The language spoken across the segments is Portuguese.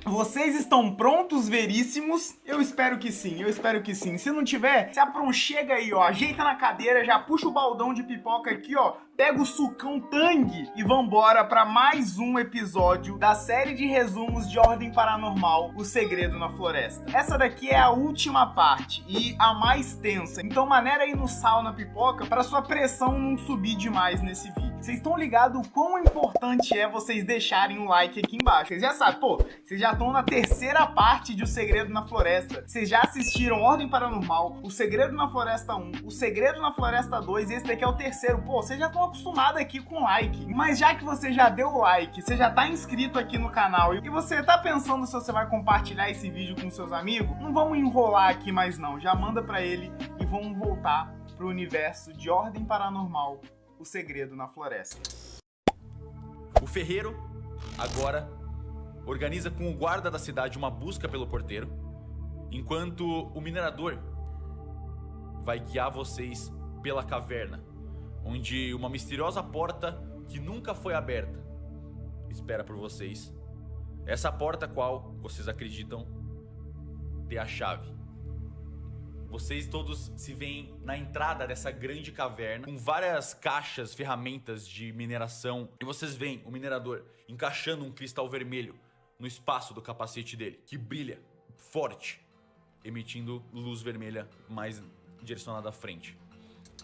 Vocês estão prontos, veríssimos? Eu espero que sim, eu espero que sim. Se não tiver, se aproxega aí, ó. Ajeita na cadeira, já puxa o baldão de pipoca aqui, ó. Pega o sucão Tang e vambora pra mais um episódio da série de resumos de Ordem Paranormal, O Segredo na Floresta. Essa daqui é a última parte e a mais tensa. Então maneira aí no sal na pipoca pra sua pressão não subir demais nesse vídeo. Vocês estão ligados o quão importante é vocês deixarem um like aqui embaixo. Vocês já sabem, pô, vocês já estão na terceira parte de O Segredo na Floresta. Vocês já assistiram Ordem Paranormal, O Segredo na Floresta 1, O Segredo na Floresta 2 e esse daqui é o terceiro. Pô, vocês já estão acostumados aqui com like. Mas já que você já deu o like, você já tá inscrito aqui no canal e você tá pensando se você vai compartilhar esse vídeo com seus amigos, não vamos enrolar aqui mais não. Já manda pra ele e vamos voltar pro universo de Ordem Paranormal, O Segredo na Floresta. O ferreiro, agora, organiza com o guarda da cidade uma busca pelo porteiro, enquanto o minerador vai guiar vocês pela caverna, onde uma misteriosa porta que nunca foi aberta espera por vocês. Essa porta qual vocês acreditam ter a chave. Vocês todos se veem na entrada dessa grande caverna, com várias caixas, ferramentas de mineração. E vocês veem o minerador encaixando um cristal vermelho no espaço do capacete dele, que brilha forte, emitindo luz vermelha mais direcionada à frente.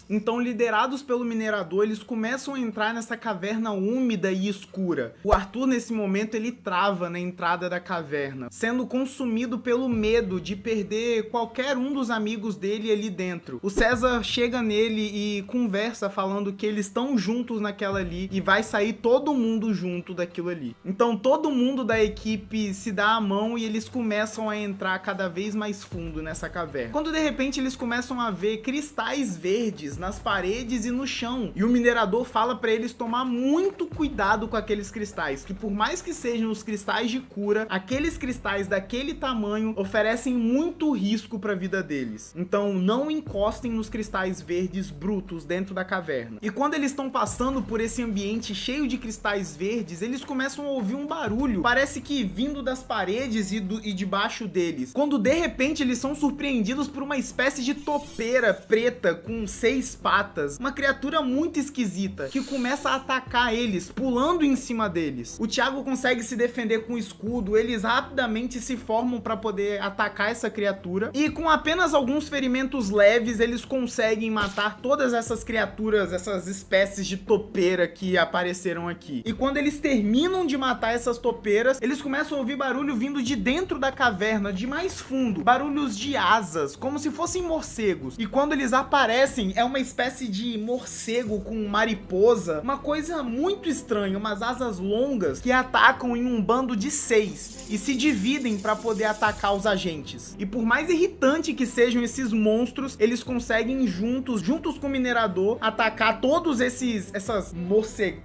Então, liderados pelo minerador, eles começam a entrar nessa caverna úmida e escura. O Arthur, nesse momento, ele trava na entrada da caverna, sendo consumido pelo medo de perder qualquer um dos amigos dele ali dentro. O César chega nele e conversa falando que eles estão juntos naquela ali e vai sair todo mundo junto daquilo ali. Então, todo mundo da equipe se dá a mão e eles começam a entrar cada vez mais fundo nessa caverna. Quando, de repente, eles começam a ver cristais verdes nas paredes e no chão. E o minerador fala pra eles tomar muito cuidado com aqueles cristais, que por mais que sejam os cristais de cura, aqueles cristais daquele tamanho oferecem muito risco pra vida deles. Então não encostem nos cristais verdes brutos dentro da caverna. E quando eles estão passando por esse ambiente cheio de cristais verdes, eles começam a ouvir um barulho, parece que vindo das paredes e debaixo deles. Quando de repente eles são surpreendidos por uma espécie de topeira preta com 6 patas, uma criatura muito esquisita que começa a atacar eles, pulando em cima deles. O Thiago consegue se defender com o escudo, eles rapidamente se formam para poder atacar essa criatura e com apenas alguns ferimentos leves eles conseguem matar todas essas criaturas, essas espécies de topeira que apareceram aqui. E quando eles terminam de matar essas topeiras, eles começam a ouvir barulho vindo de dentro da caverna, de mais fundo, barulhos de asas, como se fossem morcegos. E quando eles aparecem, é uma espécie de morcego com mariposa, uma coisa muito estranha, umas asas longas que atacam em um bando de 6 e se dividem para poder atacar os agentes. E por mais irritante que sejam esses monstros, eles conseguem juntos com o minerador atacar todos essas morcegojas,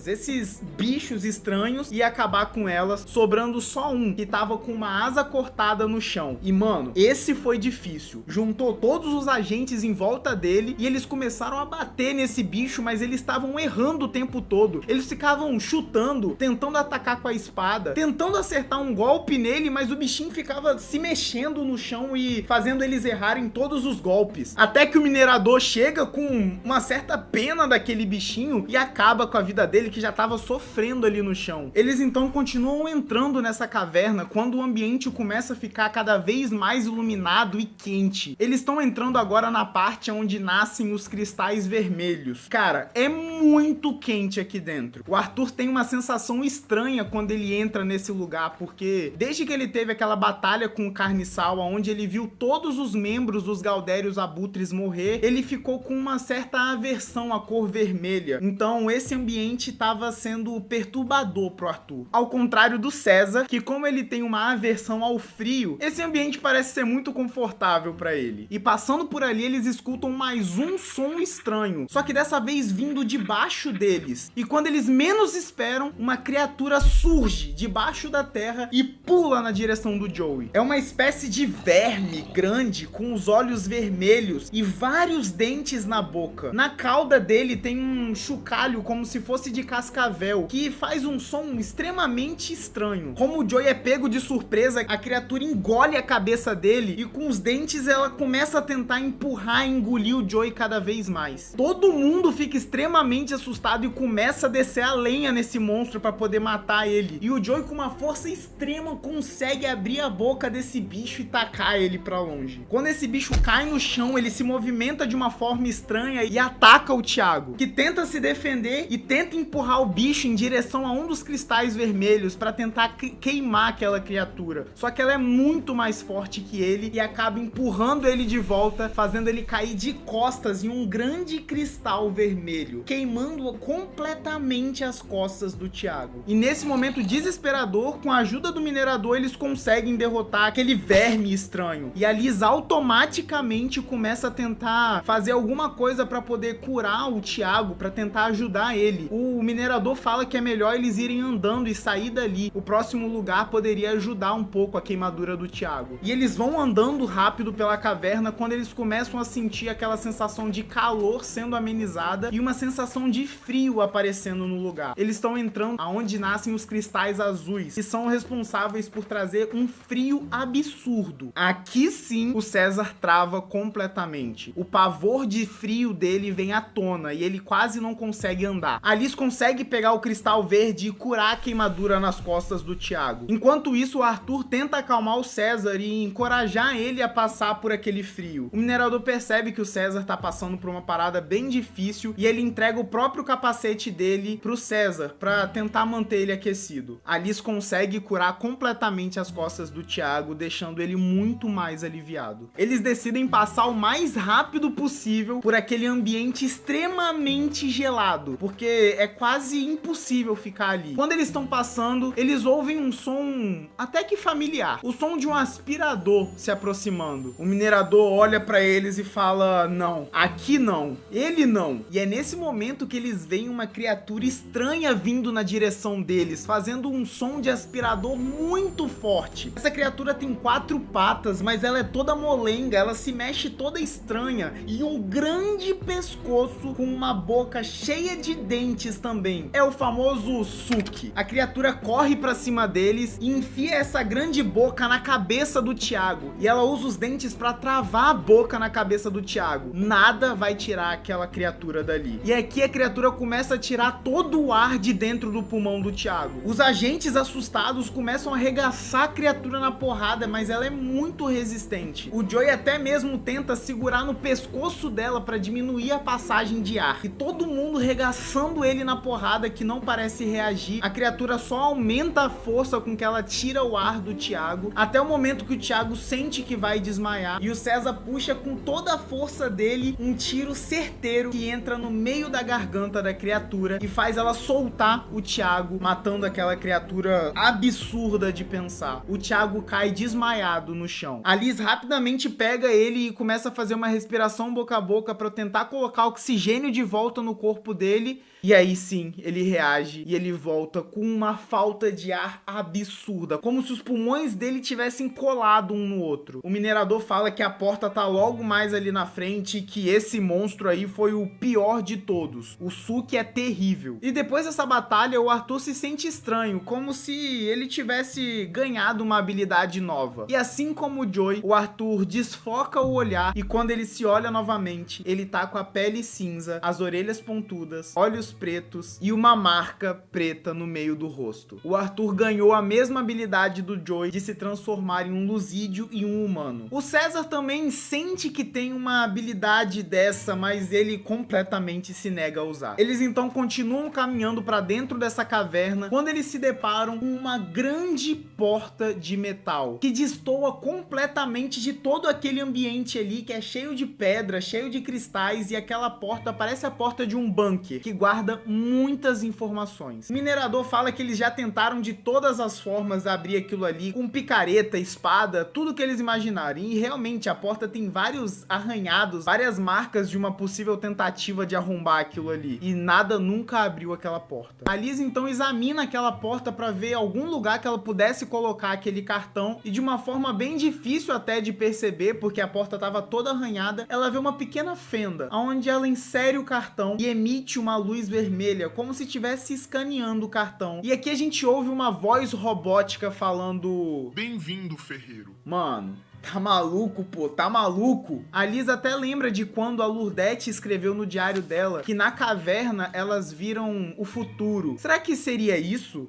esses bichos estranhos e acabar com elas, sobrando só um que tava com uma asa cortada no chão. E mano, esse foi difícil. Juntou todos os agentes em volta dele e eles começaram a bater nesse bicho, mas eles estavam errando o tempo todo. Eles ficavam chutando, tentando atacar com a espada, tentando acertar um golpe nele, mas o bichinho ficava se mexendo no chão e fazendo eles errarem todos os golpes. Até que o minerador chega com uma certa pena daquele bichinho e acaba com a vida dele, que já tava sofrendo ali no chão. Eles então continuam entrando nessa caverna quando o ambiente começa a ficar cada vez mais iluminado e quente. Eles estão entrando agora na parte onde nascem os cristais vermelhos. Cara, é muito quente aqui dentro. O Arthur tem uma sensação estranha quando ele entra nesse lugar, porque desde que ele teve aquela batalha com o Carniçal, onde ele viu todos os membros dos Galdérios Abutres morrer, ele ficou com uma certa aversão à cor vermelha. Então esse ambiente estava sendo perturbador pro Arthur. Ao contrário do César, que como ele tem uma aversão ao frio, esse ambiente parece ser muito confortável para ele. E passando por ali, eles escutam mais um som estranho, só que dessa vez vindo debaixo deles. E quando eles menos esperam, uma criatura surge debaixo da terra e pula na direção do Joey. É uma espécie de verme grande com os olhos vermelhos e vários dentes na boca. Na cauda dele tem um chocalho como se se fosse de cascavel, que faz um som extremamente estranho. Como o Joey é pego de surpresa, a criatura engole a cabeça dele e com os dentes ela começa a tentar empurrar e engolir o Joey cada vez mais. Todo mundo fica extremamente assustado e começa a descer a lenha nesse monstro para poder matar ele. E o Joey, com uma força extrema, consegue abrir a boca desse bicho e tacar ele para longe. Quando esse bicho cai no chão, ele se movimenta de uma forma estranha e ataca o Thiago, que tenta se defender e tenta empurrar o bicho em direção a um dos cristais vermelhos para tentar queimar aquela criatura. Só que ela é muito mais forte que ele e acaba empurrando ele de volta, fazendo ele cair de costas em um grande cristal vermelho, queimando completamente as costas do Thiago. E nesse momento desesperador, com a ajuda do minerador, eles conseguem derrotar aquele verme estranho. E a Liz automaticamente começa a tentar fazer alguma coisa para poder curar o Thiago, para tentar ajudar ele. O minerador fala que é melhor eles irem andando e sair dali. O próximo lugar poderia ajudar um pouco a queimadura do Thiago. E eles vão andando rápido pela caverna quando eles começam a sentir aquela sensação de calor sendo amenizada e uma sensação de frio aparecendo no lugar. Eles estão entrando aonde nascem os cristais azuis, que são responsáveis por trazer um frio absurdo. Aqui sim o César trava completamente. O pavor de frio dele vem à tona e ele quase não consegue andar. A Liz consegue pegar o cristal verde e curar a queimadura nas costas do Thiago. Enquanto isso, o Arthur tenta acalmar o César e encorajar ele a passar por aquele frio. O minerador percebe que o César tá passando por uma parada bem difícil e ele entrega o próprio capacete dele pro César para tentar manter ele aquecido. A Liz consegue curar completamente as costas do Thiago, deixando ele muito mais aliviado. Eles decidem passar o mais rápido possível por aquele ambiente extremamente gelado, porque é quase impossível ficar ali. Quando eles estão passando, eles ouvem um som até que familiar, o som de um aspirador se aproximando. O minerador olha para eles e fala: não, aqui não, ele não. E é nesse momento que eles veem uma criatura estranha vindo na direção deles, fazendo um som de aspirador muito forte. Essa criatura tem 4 patas, mas ela é toda molenga, ela se mexe toda estranha e um grande pescoço com uma boca cheia de dentes também. É o famoso Suki. A criatura corre pra cima deles e enfia essa grande boca na cabeça do Thiago. E ela usa os dentes pra travar a boca na cabeça do Thiago. Nada vai tirar aquela criatura dali. E aqui a criatura começa a tirar todo o ar de dentro do pulmão do Thiago. Os agentes assustados começam a arregaçar a criatura na porrada, mas ela é muito resistente. O Joey até mesmo tenta segurar no pescoço dela pra diminuir a passagem de ar. E todo mundo regaçando ele na porrada, que não parece reagir. A criatura só aumenta a força com que ela tira o ar do Thiago, até o momento que o Thiago sente que vai desmaiar e o César puxa com toda a força dele um tiro certeiro que entra no meio da garganta da criatura e faz ela soltar o Thiago, matando aquela criatura absurda de pensar. O Thiago cai desmaiado no chão. A Liz rapidamente pega ele e começa a fazer uma respiração boca a boca para tentar colocar oxigênio de volta no corpo dele. E aí sim, ele reage e ele volta com uma falta de ar absurda, como se os pulmões dele tivessem colado um no outro. O minerador fala que a porta tá logo mais ali na frente e que esse monstro aí foi o pior de todos. O Suki é terrível. E depois dessa batalha, o Arthur se sente estranho, como se ele tivesse ganhado uma habilidade nova. E assim como o Joey, o Arthur desfoca o olhar e quando ele se olha novamente, ele tá com a pele cinza, as orelhas pontudas, olhos pretos e uma marca preta no meio do rosto. O Arthur ganhou a mesma habilidade do Joey de se transformar em um Lusídio e um humano. O César também sente que tem uma habilidade dessa, mas ele completamente se nega a usar. Eles então continuam caminhando para dentro dessa caverna quando eles se deparam com uma grande porta de metal que destoa completamente de todo aquele ambiente ali que é cheio de pedra, cheio de cristais, e aquela porta parece a porta de um bunker que guarda muitas informações. O minerador fala que eles já tentaram de todas as formas abrir aquilo ali, com picareta, espada, tudo que eles imaginarem, e realmente a porta tem vários arranhados, várias marcas de uma possível tentativa de arrombar aquilo ali, e nada nunca abriu aquela porta. A Liz então examina aquela porta para ver algum lugar que ela pudesse colocar aquele cartão, e de uma forma bem difícil até de perceber, porque a porta estava toda arranhada, ela vê uma pequena fenda, onde ela insere o cartão e emite uma luz luz vermelha, como se estivesse escaneando o cartão. E aqui a gente ouve uma voz robótica falando: Bem-vindo, ferreiro. Mano, tá maluco, pô, tá maluco? A Liz até lembra de quando a Lourdette escreveu no diário dela que na caverna elas viram o futuro. Será que seria isso?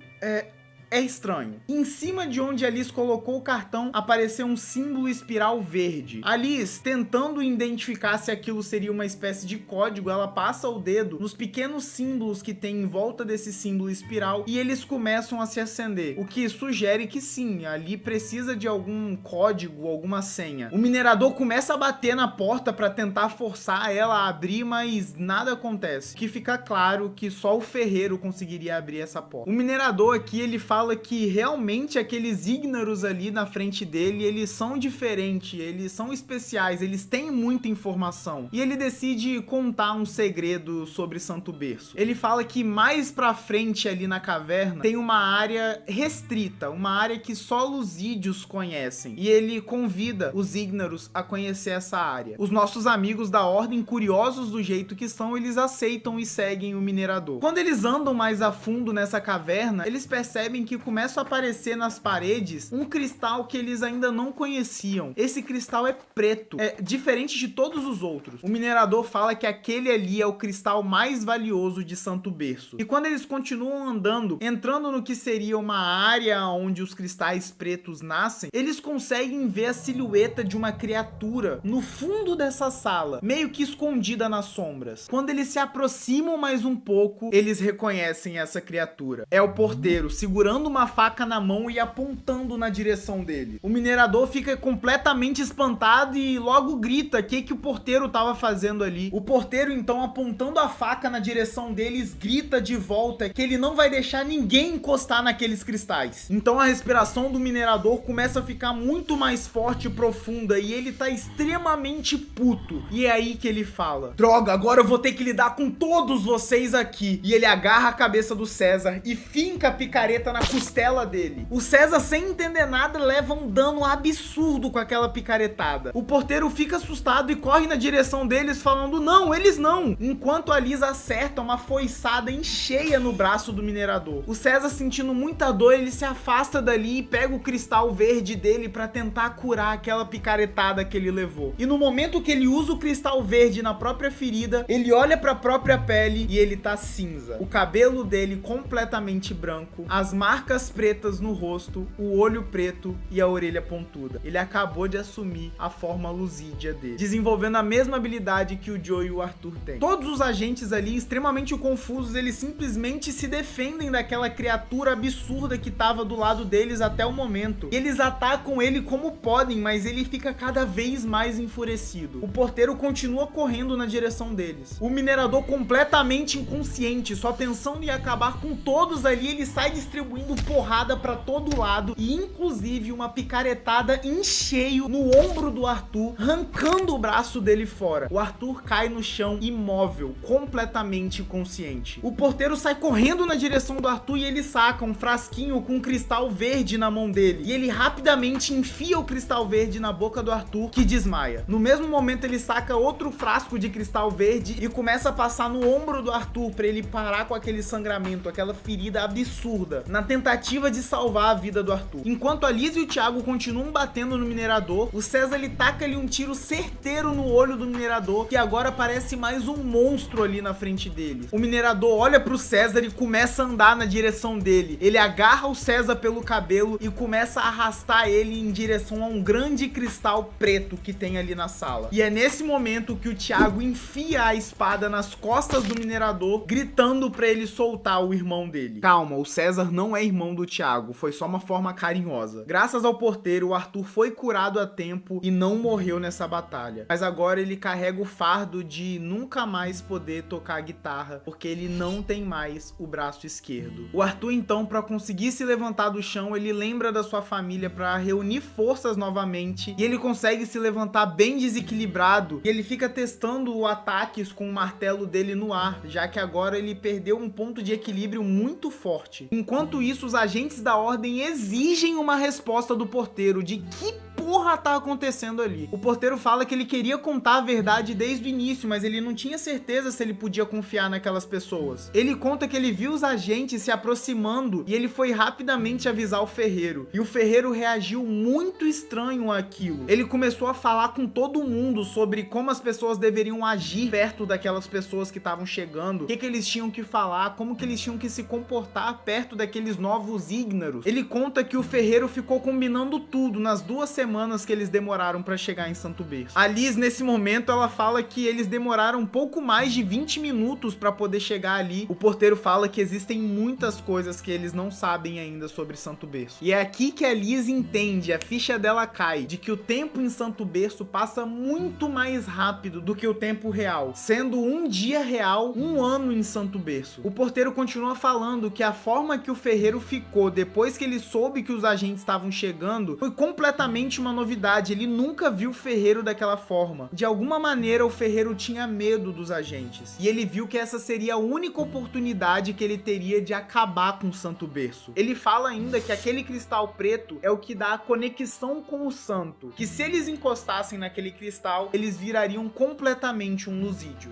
É estranho. Em cima de onde a Liz colocou o cartão, apareceu um símbolo espiral verde. A Liz, tentando identificar se aquilo seria uma espécie de código, ela passa o dedo nos pequenos símbolos que tem em volta desse símbolo espiral e eles começam a se acender, o que sugere que sim, ali precisa de algum código, alguma senha. O minerador começa a bater na porta para tentar forçar ela a abrir, mas nada acontece. Que fica claro que só o ferreiro conseguiria abrir essa porta. O minerador aqui, ele fala que realmente aqueles Ignaros ali na frente dele, eles são diferentes, eles são especiais, eles têm muita informação. E ele decide contar um segredo sobre Santo Berço. Ele fala que mais pra frente ali na caverna tem uma área restrita, uma área que só Lusídios conhecem. E ele convida os Ignaros a conhecer essa área. Os nossos amigos da Ordem, curiosos do jeito que são, eles aceitam e seguem o minerador. Quando eles andam mais a fundo nessa caverna, eles percebem que começa a aparecer nas paredes um cristal que eles ainda não conheciam. Esse cristal é preto, é diferente de todos os outros. O minerador fala que aquele ali é o cristal mais valioso de Santo Berço. E quando eles continuam andando, entrando no que seria uma área onde os cristais pretos nascem, eles conseguem ver a silhueta de uma criatura no fundo dessa sala, meio que escondida nas sombras. Quando eles se aproximam mais um pouco, eles reconhecem essa criatura. É o porteiro, segurando uma faca na mão e apontando na direção dele. O minerador fica completamente espantado e logo grita o que o porteiro tava fazendo ali. O porteiro, então, apontando a faca na direção deles, grita de volta que ele não vai deixar ninguém encostar naqueles cristais. Então a respiração do minerador começa a ficar muito mais forte e profunda e ele tá extremamente puto. E é aí que ele fala: droga, agora eu vou ter que lidar com todos vocês aqui. E ele agarra a cabeça do César e finca a picareta na costela dele. O César, sem entender nada, leva um dano absurdo com aquela picaretada. O porteiro fica assustado e corre na direção deles falando: não, eles não. Enquanto a Liz acerta uma foiçada em cheia no braço do minerador. O César, sentindo muita dor, ele se afasta dali e pega o cristal verde dele pra tentar curar aquela picaretada que ele levou. E no momento que ele usa o cristal verde na própria ferida, ele olha pra própria pele e ele tá cinza. O cabelo dele completamente branco, as marcas pretas no rosto, o olho preto e a orelha pontuda. Ele acabou de assumir a forma lusídia dele, desenvolvendo a mesma habilidade que o Joe e o Arthur têm. Todos os agentes ali, extremamente confusos, eles simplesmente se defendem daquela criatura absurda que tava do lado deles até o momento. E eles atacam ele como podem, mas ele fica cada vez mais enfurecido. O porteiro continua correndo na direção deles. O minerador, completamente inconsciente, só pensando em acabar com todos ali, ele sai distribuindo porrada pra todo lado e inclusive uma picaretada em cheio no ombro do Arthur, arrancando o braço dele fora. O Arthur cai no chão imóvel, completamente inconsciente. O porteiro sai correndo na direção do Arthur e ele saca um frasquinho com um cristal verde na mão dele. E ele rapidamente enfia o cristal verde na boca do Arthur, que desmaia. No mesmo momento ele saca outro frasco de cristal verde e começa a passar no ombro do Arthur pra ele parar com aquele sangramento, aquela ferida absurda, na tentativa de salvar a vida do Arthur. Enquanto a Liz e o Thiago continuam batendo no minerador, o César, ele taca ali um tiro certeiro no olho do minerador, que agora parece mais um monstro ali na frente dele. O minerador olha pro César e começa a andar na direção dele. Ele agarra o César pelo cabelo e começa a arrastar ele em direção a um grande cristal preto que tem ali na sala. E é nesse momento que o Thiago enfia a espada nas costas do minerador, gritando pra ele soltar o irmão dele. Calma, o César não é irmão do Thiago, foi só uma forma carinhosa. Graças ao porteiro, o Arthur foi curado a tempo e não morreu nessa batalha. Mas agora ele carrega o fardo de nunca mais poder tocar guitarra, porque ele não tem mais o braço esquerdo. O Arthur, então, para conseguir se levantar do chão, ele lembra da sua família para reunir forças novamente, e ele consegue se levantar bem desequilibrado, e ele fica testando ataques com o martelo dele no ar, já que agora ele perdeu um ponto de equilíbrio muito forte. Enquanto isso, os agentes da Ordem exigem uma resposta do porteiro de que porra tá acontecendo ali. O porteiro fala que ele queria contar a verdade desde o início, mas ele não tinha certeza se ele podia confiar naquelas pessoas. Ele conta que ele viu os agentes se aproximando e ele foi rapidamente avisar o ferreiro. E o ferreiro reagiu muito estranho àquilo. Ele começou a falar com todo mundo sobre como as pessoas deveriam agir perto daquelas pessoas que estavam chegando, o que eles tinham que falar, como que eles tinham que se comportar perto daqueles novos ígnaros. Ele conta que o ferreiro ficou combinando tudo nas 2 semanas que eles demoraram pra chegar em Santo Berço. A Liz, nesse momento, ela fala que eles demoraram um pouco mais de 20 minutos pra poder chegar ali. O porteiro fala que existem muitas coisas que eles não sabem ainda sobre Santo Berço. E é aqui que a Liz entende, a ficha dela cai, de que o tempo em Santo Berço passa muito mais rápido do que o tempo real, sendo um dia real, um ano em Santo Berço. O porteiro continua falando que a forma que o ferreiro ficou depois que ele soube que os agentes estavam chegando foi completamente uma novidade. Ele nunca viu o ferreiro daquela forma. De alguma maneira, o ferreiro tinha medo dos agentes. E ele viu que essa seria a única oportunidade que ele teria de acabar com o Santo Berço. Ele fala ainda que aquele cristal preto é o que dá a conexão com o santo. Que se eles encostassem naquele cristal, eles virariam completamente um Lusídio.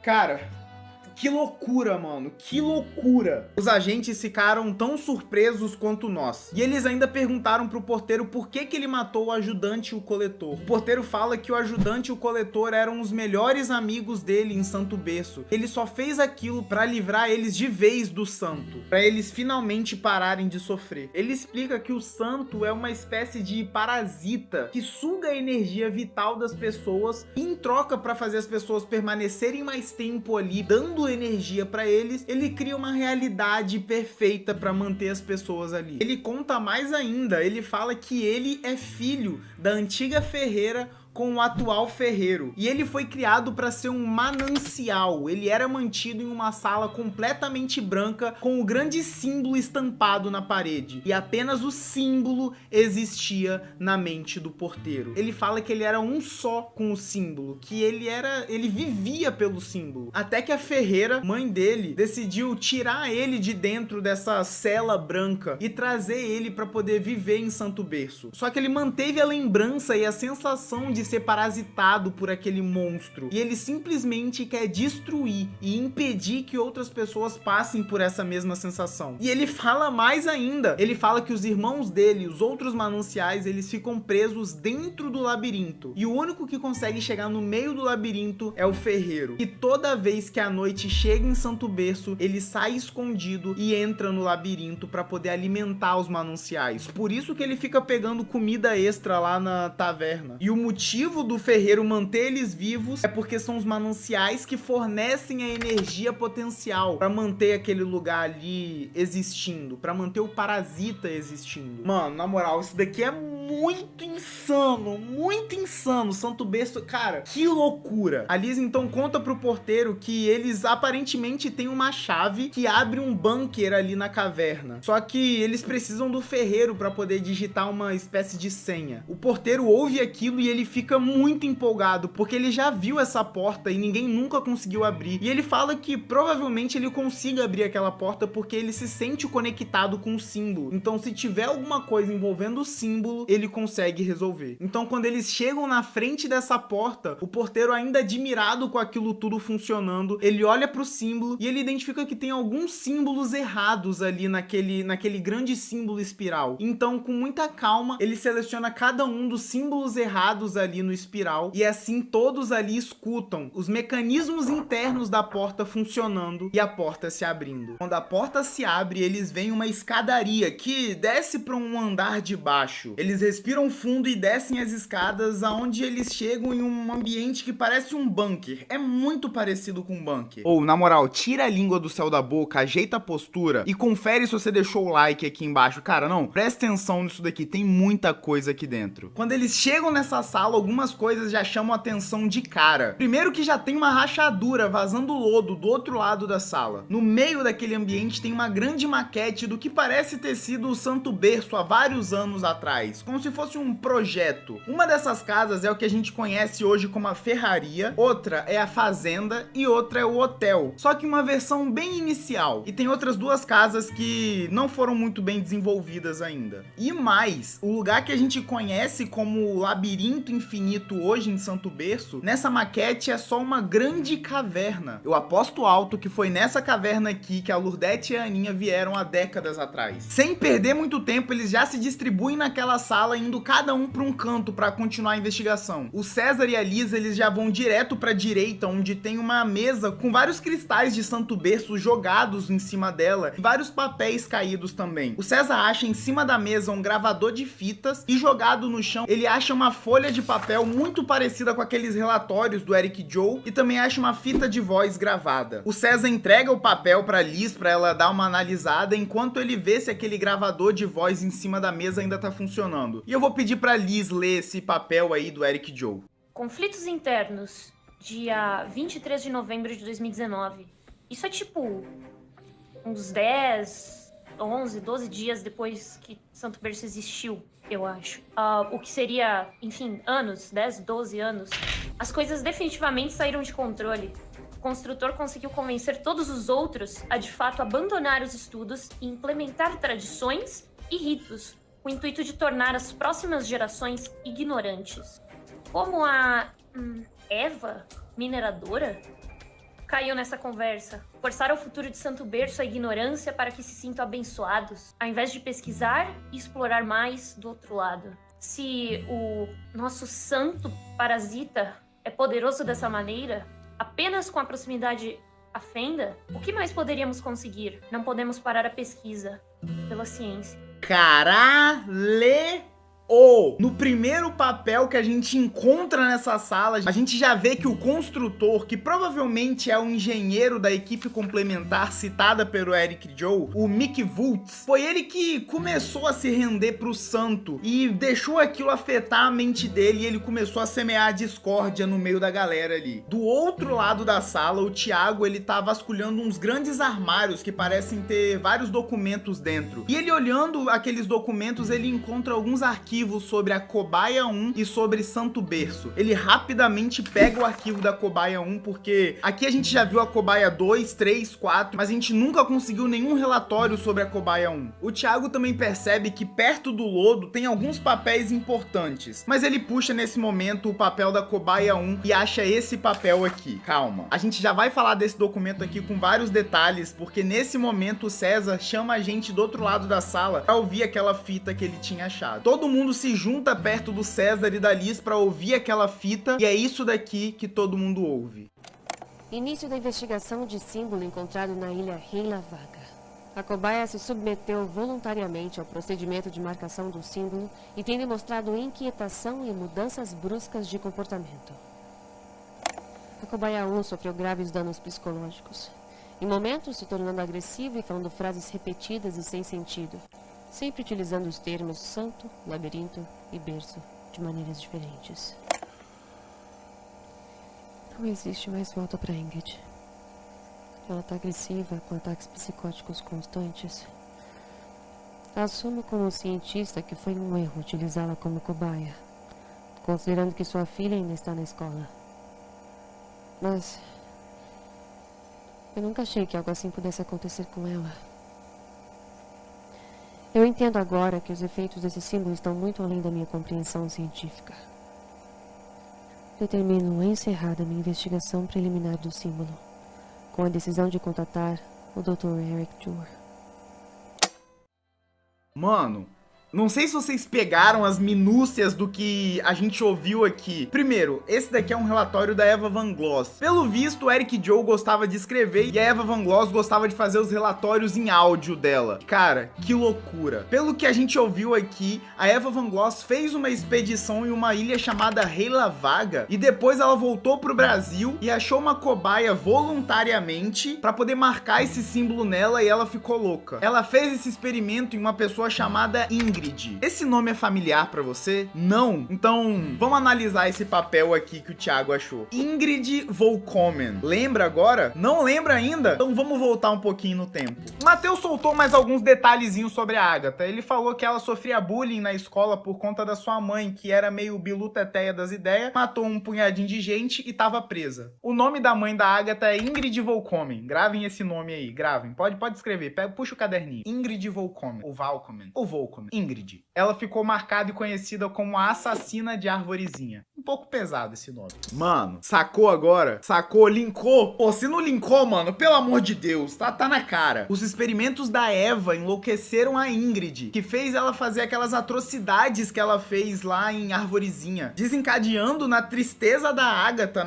Cara, que loucura, mano, que loucura. Os agentes ficaram tão surpresos quanto nós. E eles ainda perguntaram pro porteiro por que ele matou o ajudante e o coletor. O porteiro fala que o ajudante e o coletor eram os melhores amigos dele em Santo Berço. Ele só fez aquilo pra livrar eles de vez do santo, pra eles finalmente pararem de sofrer. Ele explica que o santo é uma espécie de parasita que suga a energia vital das pessoas e, em troca pra fazer as pessoas permanecerem mais tempo ali, dando energia pra eles, ele cria uma realidade perfeita pra manter as pessoas ali. Ele conta mais ainda, ele fala que ele é filho da antiga ferreira com o atual ferreiro. E ele foi criado para ser um manancial. Ele era mantido em uma sala completamente branca com o grande símbolo estampado na parede. E apenas o símbolo existia na mente do porteiro. Ele fala que ele era um só com o símbolo, que ele vivia pelo símbolo. Até que a ferreira, mãe dele, decidiu tirar ele de dentro dessa cela branca e trazer ele para poder viver em Santo Berço. Só que ele manteve a lembrança e a sensação de ser parasitado por aquele monstro, e ele simplesmente quer destruir e impedir que outras pessoas passem por essa mesma sensação. E ele fala mais ainda, ele fala que os irmãos dele, os outros mananciais, eles ficam presos dentro do labirinto, e o único que consegue chegar no meio do labirinto é o ferreiro, e toda vez que a noite chega em Santo Berço, ele sai escondido e entra no labirinto para poder alimentar os mananciais. Por isso que ele fica pegando comida extra lá na taverna. E o motivo do ferreiro manter eles vivos é porque são os mananciais que fornecem a energia potencial para manter aquele lugar ali existindo, para manter o parasita existindo. Mano, na moral, isso daqui é muito insano. Santo Berço, cara, que loucura. A Liz então conta pro porteiro que eles aparentemente têm uma chave que abre um bunker ali na caverna. Só que eles precisam do ferreiro para poder digitar uma espécie de senha. O porteiro ouve aquilo e ele fica muito empolgado, porque ele já viu essa porta e ninguém nunca conseguiu abrir. E ele fala que provavelmente ele consiga abrir aquela porta porque ele se sente conectado com o símbolo. Então, se tiver alguma coisa envolvendo o símbolo, ele consegue resolver. Então, quando eles chegam na frente dessa porta, o porteiro, ainda admirado com aquilo tudo funcionando, ele olha pro símbolo e ele identifica que tem alguns símbolos errados ali naquele grande símbolo espiral. Então, com muita calma, ele seleciona cada um dos símbolos errados ali no espiral, e assim todos ali escutam os mecanismos internos da porta funcionando e a porta se abrindo. Quando a porta se abre, eles veem uma escadaria que desce para um andar de baixo. Eles respiram fundo e descem as escadas, aonde eles chegam em um ambiente que parece um bunker. É muito parecido com um bunker. Ou, na moral, tira a língua do céu da boca, ajeita a postura e confere se você deixou o like aqui embaixo. Cara, não, presta atenção nisso daqui, tem muita coisa aqui dentro. Quando eles chegam nessa sala, algumas coisas já chamam a atenção de cara. Primeiro que já tem uma rachadura vazando lodo do outro lado da sala. No meio daquele ambiente tem uma grande maquete do que parece ter sido o Santo Berço há vários anos atrás, como se fosse um projeto. Uma dessas casas é o que a gente conhece hoje como a ferraria, outra é a fazenda e outra é o hotel. Só que uma versão bem inicial. E tem outras duas casas que não foram muito bem desenvolvidas ainda. E mais, o lugar que a gente conhece como o Labirinto Infinito hoje em Santo Berço, nessa maquete é só uma grande caverna. Eu aposto alto que foi nessa caverna aqui que a Lurdete e a Aninha vieram há décadas atrás. Sem perder muito tempo, eles já se distribuem naquela sala, indo cada um para um canto para continuar a investigação. O César e a Lisa, eles já vão direto para a direita, onde tem uma mesa com vários cristais de Santo Berço jogados em cima dela, e vários papéis caídos também. O César acha em cima da mesa um gravador de fitas e jogado no chão, ele acha uma folha de papel muito parecida com aqueles relatórios do Eric Joe e também acha uma fita de voz gravada. O César entrega o papel para Liz para ela dar uma analisada, enquanto ele vê se aquele gravador de voz em cima da mesa ainda tá funcionando. E eu vou pedir para Liz ler esse papel aí do Eric Joe. Conflitos internos, dia 23 de novembro de 2019. Isso é tipo uns 10, 11, 12 dias depois que Santo Berço existiu, eu acho. O que seria, enfim, anos, 10, 12 anos. As coisas definitivamente saíram de controle. O construtor conseguiu convencer todos os outros a, de fato, abandonar os estudos e implementar tradições e ritos, com o intuito de tornar as próximas gerações ignorantes. Como a Eva, mineradora, caiu nessa conversa. Forçar o futuro de Santo Berço à ignorância para que se sintam abençoados, ao invés de pesquisar e explorar mais do outro lado. Se o nosso santo parasita é poderoso dessa maneira, apenas com a proximidade à fenda, o que mais poderíamos conseguir? Não podemos parar a pesquisa pela ciência. Caralho! No primeiro papel que a gente encontra nessa sala, a gente já vê que o construtor, que provavelmente é o engenheiro da equipe complementar citada pelo Eric Joe, o Mick Wultz, foi ele que começou a se render pro santo e deixou aquilo afetar a mente dele e ele começou a semear a discórdia no meio da galera ali. Do outro lado da sala, o Thiago, ele tá vasculhando uns grandes armários que parecem ter vários documentos dentro. E ele olhando aqueles documentos, ele encontra alguns arquivos sobre a Cobaia 1 e sobre Santo Berço. Ele rapidamente pega o arquivo da Cobaia 1, porque aqui a gente já viu a Cobaia 2, 3, 4, mas a gente nunca conseguiu nenhum relatório sobre a Cobaia 1. O Thiago também percebe que perto do lodo tem alguns papéis importantes, mas ele puxa nesse momento o papel da Cobaia 1 e acha esse papel aqui. Calma, a gente já vai falar desse documento aqui com vários detalhes, porque nesse momento o César chama a gente do outro lado da sala pra ouvir aquela fita que ele tinha achado. Todo mundo se junta perto do César e da Liz pra ouvir aquela fita, e é isso daqui que todo mundo ouve. Início da investigação de símbolo encontrado na ilha Heila Vaga. A cobaia se submeteu voluntariamente ao procedimento de marcação do símbolo e tem demonstrado inquietação e mudanças bruscas de comportamento. A cobaia 1 sofreu graves danos psicológicos, em momentos se tornando agressiva e falando frases repetidas e sem sentido, sempre utilizando os termos santo, labirinto e berço de maneiras diferentes. Não existe mais volta para Ingrid. Ela está agressiva, com ataques psicóticos constantes. Assumo como cientista que foi um erro utilizá-la como cobaia, considerando que sua filha ainda está na escola. Mas eu nunca achei que algo assim pudesse acontecer com ela. Eu entendo agora que os efeitos desse símbolo estão muito além da minha compreensão científica. Determino encerrada minha investigação preliminar do símbolo, com a decisão de contatar o Dr. Eric Joe. Mano, não sei se vocês pegaram as minúcias do que a gente ouviu aqui. Primeiro, esse daqui é um relatório da Eva Van Gloss. Pelo visto, o Eric Joe gostava de escrever e a Eva Van Gloss gostava de fazer os relatórios em áudio dela. Cara, que loucura. Pelo que a gente ouviu aqui, a Eva Van Gloss fez uma expedição em uma ilha chamada Heila Vaga e depois ela voltou pro Brasil e achou uma cobaia voluntariamente pra poder marcar esse símbolo nela e ela ficou louca. Ela fez esse experimento em uma pessoa chamada Ingrid. Ingrid. Esse nome é familiar pra você? Não? Então, vamos analisar esse papel aqui que o Thiago achou. Ingrid Volkomen. Lembra agora? Não lembra ainda? Então vamos voltar um pouquinho no tempo. Matheus soltou mais alguns detalhezinhos sobre a Agatha. Ele falou que ela sofria bullying na escola por conta da sua mãe, que era meio bilu-teteia das ideias, matou um punhadinho de gente e tava presa. O nome da mãe da Agatha é Ingrid Volkomen. Gravem esse nome aí, gravem. Pode escrever. Puxa o caderninho. Ingrid Volkomen. Ou Volkomen. Ingrid. Ela ficou marcada e conhecida como a assassina de Arvorezinha. Um pouco pesado esse nome. Mano, sacou agora? Sacou? Linkou? Pô, se não linkou, mano, pelo amor de Deus, tá na cara. Os experimentos da Eva enlouqueceram a Ingrid, que fez ela fazer aquelas atrocidades que ela fez lá em Arvorezinha, desencadeando na tristeza da Agatha,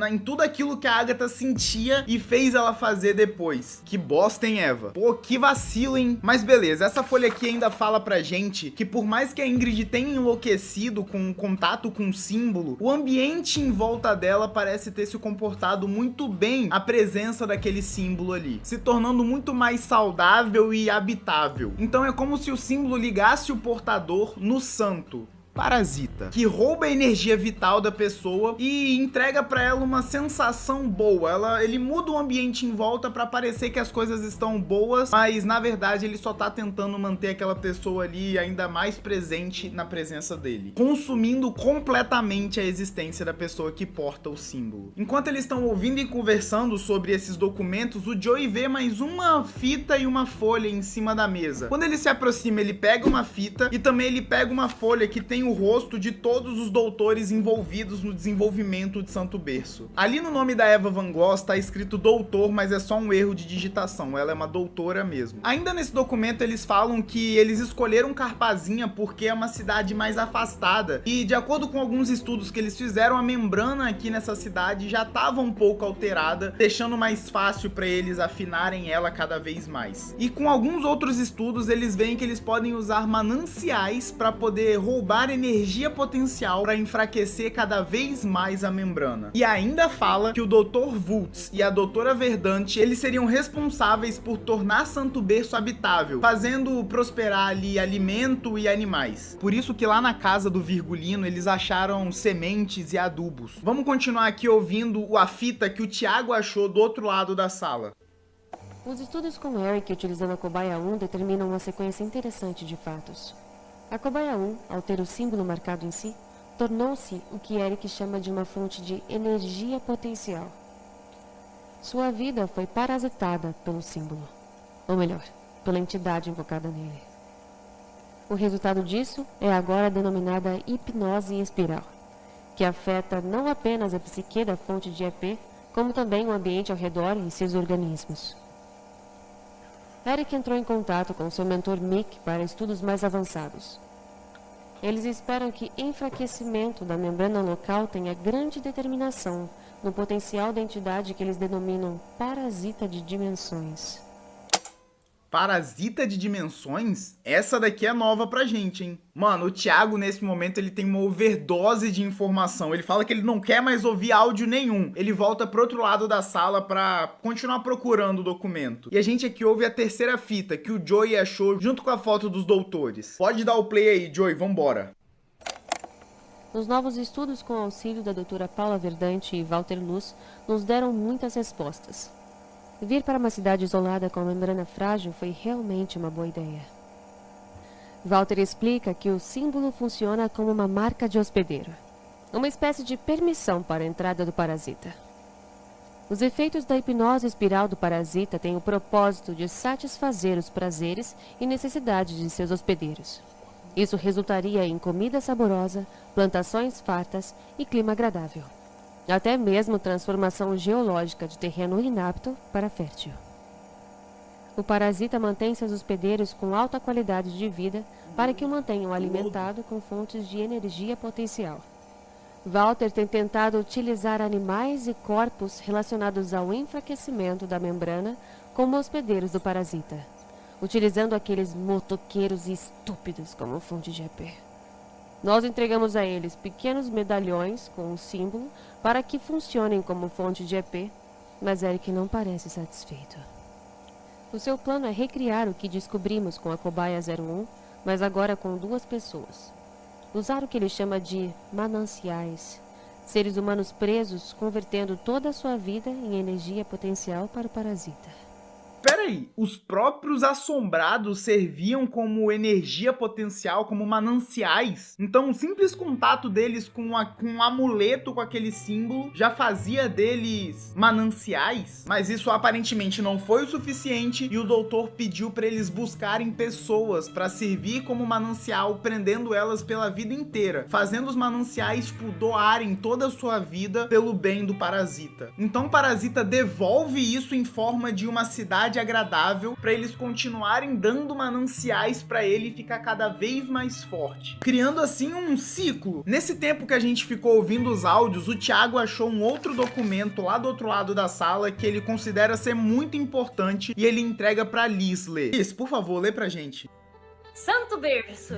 em tudo aquilo que a Agatha sentia e fez ela fazer depois. Que bosta, hein, Eva? Pô, que vacilo, hein? Mas beleza, essa folha aqui ainda fala pra gente que por mais que a Ingrid tenha enlouquecido com o contato com o símbolo, o ambiente em volta dela parece ter se comportado muito bem a presença daquele símbolo ali, se tornando muito mais saudável e habitável. Então é como se o símbolo ligasse o portador no santo. Parasita, que rouba a energia vital da pessoa e entrega pra ela uma sensação boa. Ele muda o ambiente em volta pra parecer que as coisas estão boas, mas na verdade ele só tá tentando manter aquela pessoa ali ainda mais presente na presença dele, consumindo completamente a existência da pessoa que porta o símbolo. Enquanto eles estão ouvindo e conversando sobre esses documentos, o Joey vê mais uma fita e uma folha em cima da mesa. Quando ele se aproxima, ele pega uma fita e também ele pega uma folha que tem o rosto de todos os doutores envolvidos no desenvolvimento de Santo Berço. Ali no nome da Eva Van Gogh está escrito doutor, mas é só um erro de digitação, ela é uma doutora mesmo. Ainda nesse documento eles falam que eles escolheram Carpazinha porque é uma cidade mais afastada e, de acordo com alguns estudos que eles fizeram, a membrana aqui nessa cidade já estava um pouco alterada, deixando mais fácil para eles afinarem ela cada vez mais. E com alguns outros estudos eles veem que eles podem usar mananciais para poder roubar energia potencial para enfraquecer cada vez mais a membrana. E ainda fala que o Dr. Wultz e a Doutora Verdante, eles seriam responsáveis por tornar Santo Berço habitável, fazendo prosperar ali alimento e animais. Por isso que lá na casa do Virgulino eles acharam sementes e adubos. Vamos continuar aqui ouvindo a fita que o Thiago achou do outro lado da sala. Os estudos com Eric utilizando a cobaia 1 determinam uma sequência interessante de fatos. A cobaia 1, ao ter o símbolo marcado em si, tornou-se o que Eric chama de uma fonte de energia potencial. Sua vida foi parasitada pelo símbolo, ou melhor, pela entidade invocada nele. O resultado disso é agora denominada hipnose espiral, que afeta não apenas a psique da fonte de EP, como também o ambiente ao redor e seus organismos. Eric entrou em contato com seu mentor Mick para estudos mais avançados. Eles esperam que enfraquecimento da membrana local tenha grande determinação no potencial da entidade que eles denominam parasita de dimensões. Parasita de dimensões? Essa daqui é nova pra gente, hein? Mano, o Thiago, nesse momento, ele tem uma overdose de informação. Ele fala que ele não quer mais ouvir áudio nenhum. Ele volta pro outro lado da sala pra continuar procurando o documento. E a gente aqui ouve a terceira fita, que o Joey achou junto com a foto dos doutores. Pode dar o play aí, Joey, vambora. Os novos estudos com o auxílio da doutora Paula Verdante e Walter Luz nos deram muitas respostas. Vir para uma cidade isolada com a membrana frágil foi realmente uma boa ideia. Walter explica que o símbolo funciona como uma marca de hospedeiro, uma espécie de permissão para a entrada do parasita. Os efeitos da hipnose espiral do parasita têm o propósito de satisfazer os prazeres e necessidades de seus hospedeiros. Isso resultaria em comida saborosa, plantações fartas e clima agradável. Até mesmo transformação geológica de terreno inapto para fértil. O parasita mantém seus hospedeiros com alta qualidade de vida para que o mantenham alimentado com fontes de energia potencial. Walter tem tentado utilizar animais e corpos relacionados ao enfraquecimento da membrana como hospedeiros do parasita, utilizando aqueles motoqueiros estúpidos como fonte de EP. Nós entregamos a eles pequenos medalhões com um símbolo para que funcionem como fonte de EP, mas Eric não parece satisfeito. O seu plano é recriar o que descobrimos com a cobaia 01, mas agora com 2 pessoas. Usar o que ele chama de mananciais. Seres humanos presos, convertendo toda a sua vida em energia potencial para o parasita. Peraí, os próprios assombrados serviam como energia potencial, como mananciais? Então o simples contato deles com um amuleto com aquele símbolo já fazia deles mananciais? Mas isso aparentemente não foi o suficiente e o doutor pediu para eles buscarem pessoas para servir como manancial, prendendo elas pela vida inteira, fazendo os mananciais doarem toda a sua vida pelo bem do parasita. Então o parasita devolve isso em forma de uma cidade agradável para eles continuarem dando mananciais para ele ficar cada vez mais forte, criando assim um ciclo. Nesse tempo que a gente ficou ouvindo os áudios, o Thiago achou um outro documento lá do outro lado da sala que ele considera ser muito importante e ele entrega para Liz ler. Liz, por favor, lê pra gente. Santo Berço.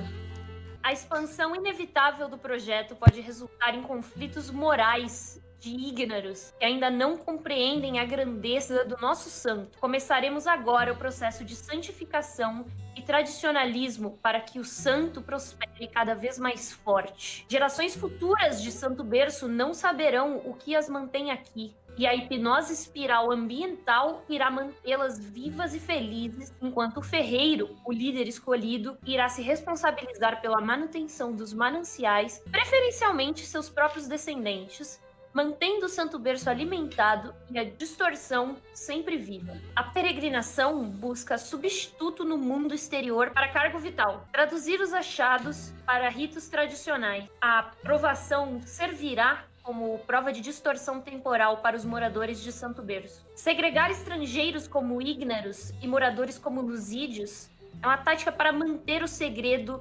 A expansão inevitável do projeto pode resultar em conflitos morais de ígnaros que ainda não compreendem a grandeza do nosso santo. Começaremos agora o processo de santificação e tradicionalismo para que o santo prospere cada vez mais forte. Gerações futuras de Santo Berço não saberão o que as mantém aqui, e a hipnose espiral ambiental irá mantê-las vivas e felizes, enquanto o ferreiro, o líder escolhido, irá se responsabilizar pela manutenção dos mananciais, preferencialmente seus próprios descendentes, mantendo o Santo Berço alimentado e a distorção sempre viva. A peregrinação busca substituto no mundo exterior para cargo vital, traduzir os achados para ritos tradicionais. A provação servirá como prova de distorção temporal para os moradores de Santo Berço. Segregar estrangeiros como ígnaros e moradores como lusídeos é uma tática para manter o segredo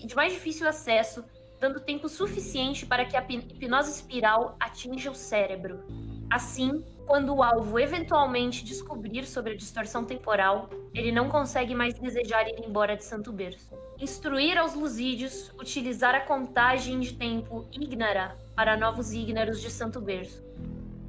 de mais difícil acesso, dando tempo suficiente para que a hipnose espiral atinja o cérebro. Assim, quando o alvo eventualmente descobrir sobre a distorção temporal, ele não consegue mais desejar ir embora de Santo Berço. Instruir aos lusídeos utilizar a contagem de tempo ígnara para novos ígnaros de Santo Berço,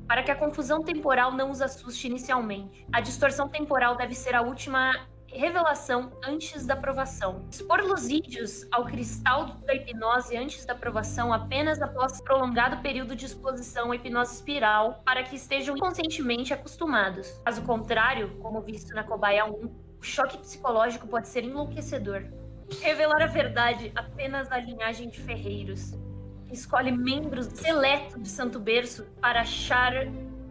para que a confusão temporal não os assuste inicialmente. A distorção temporal deve ser a última revelação antes da provação. Expor lusídeos ao cristal da hipnose antes da provação apenas após prolongado período de exposição à hipnose espiral para que estejam inconscientemente acostumados. Caso contrário, como visto na Cobaia 1, o choque psicológico pode ser enlouquecedor. Revelar a verdade apenas da linhagem de ferreiros. Escolhe membros seletos de Santo Berço para achar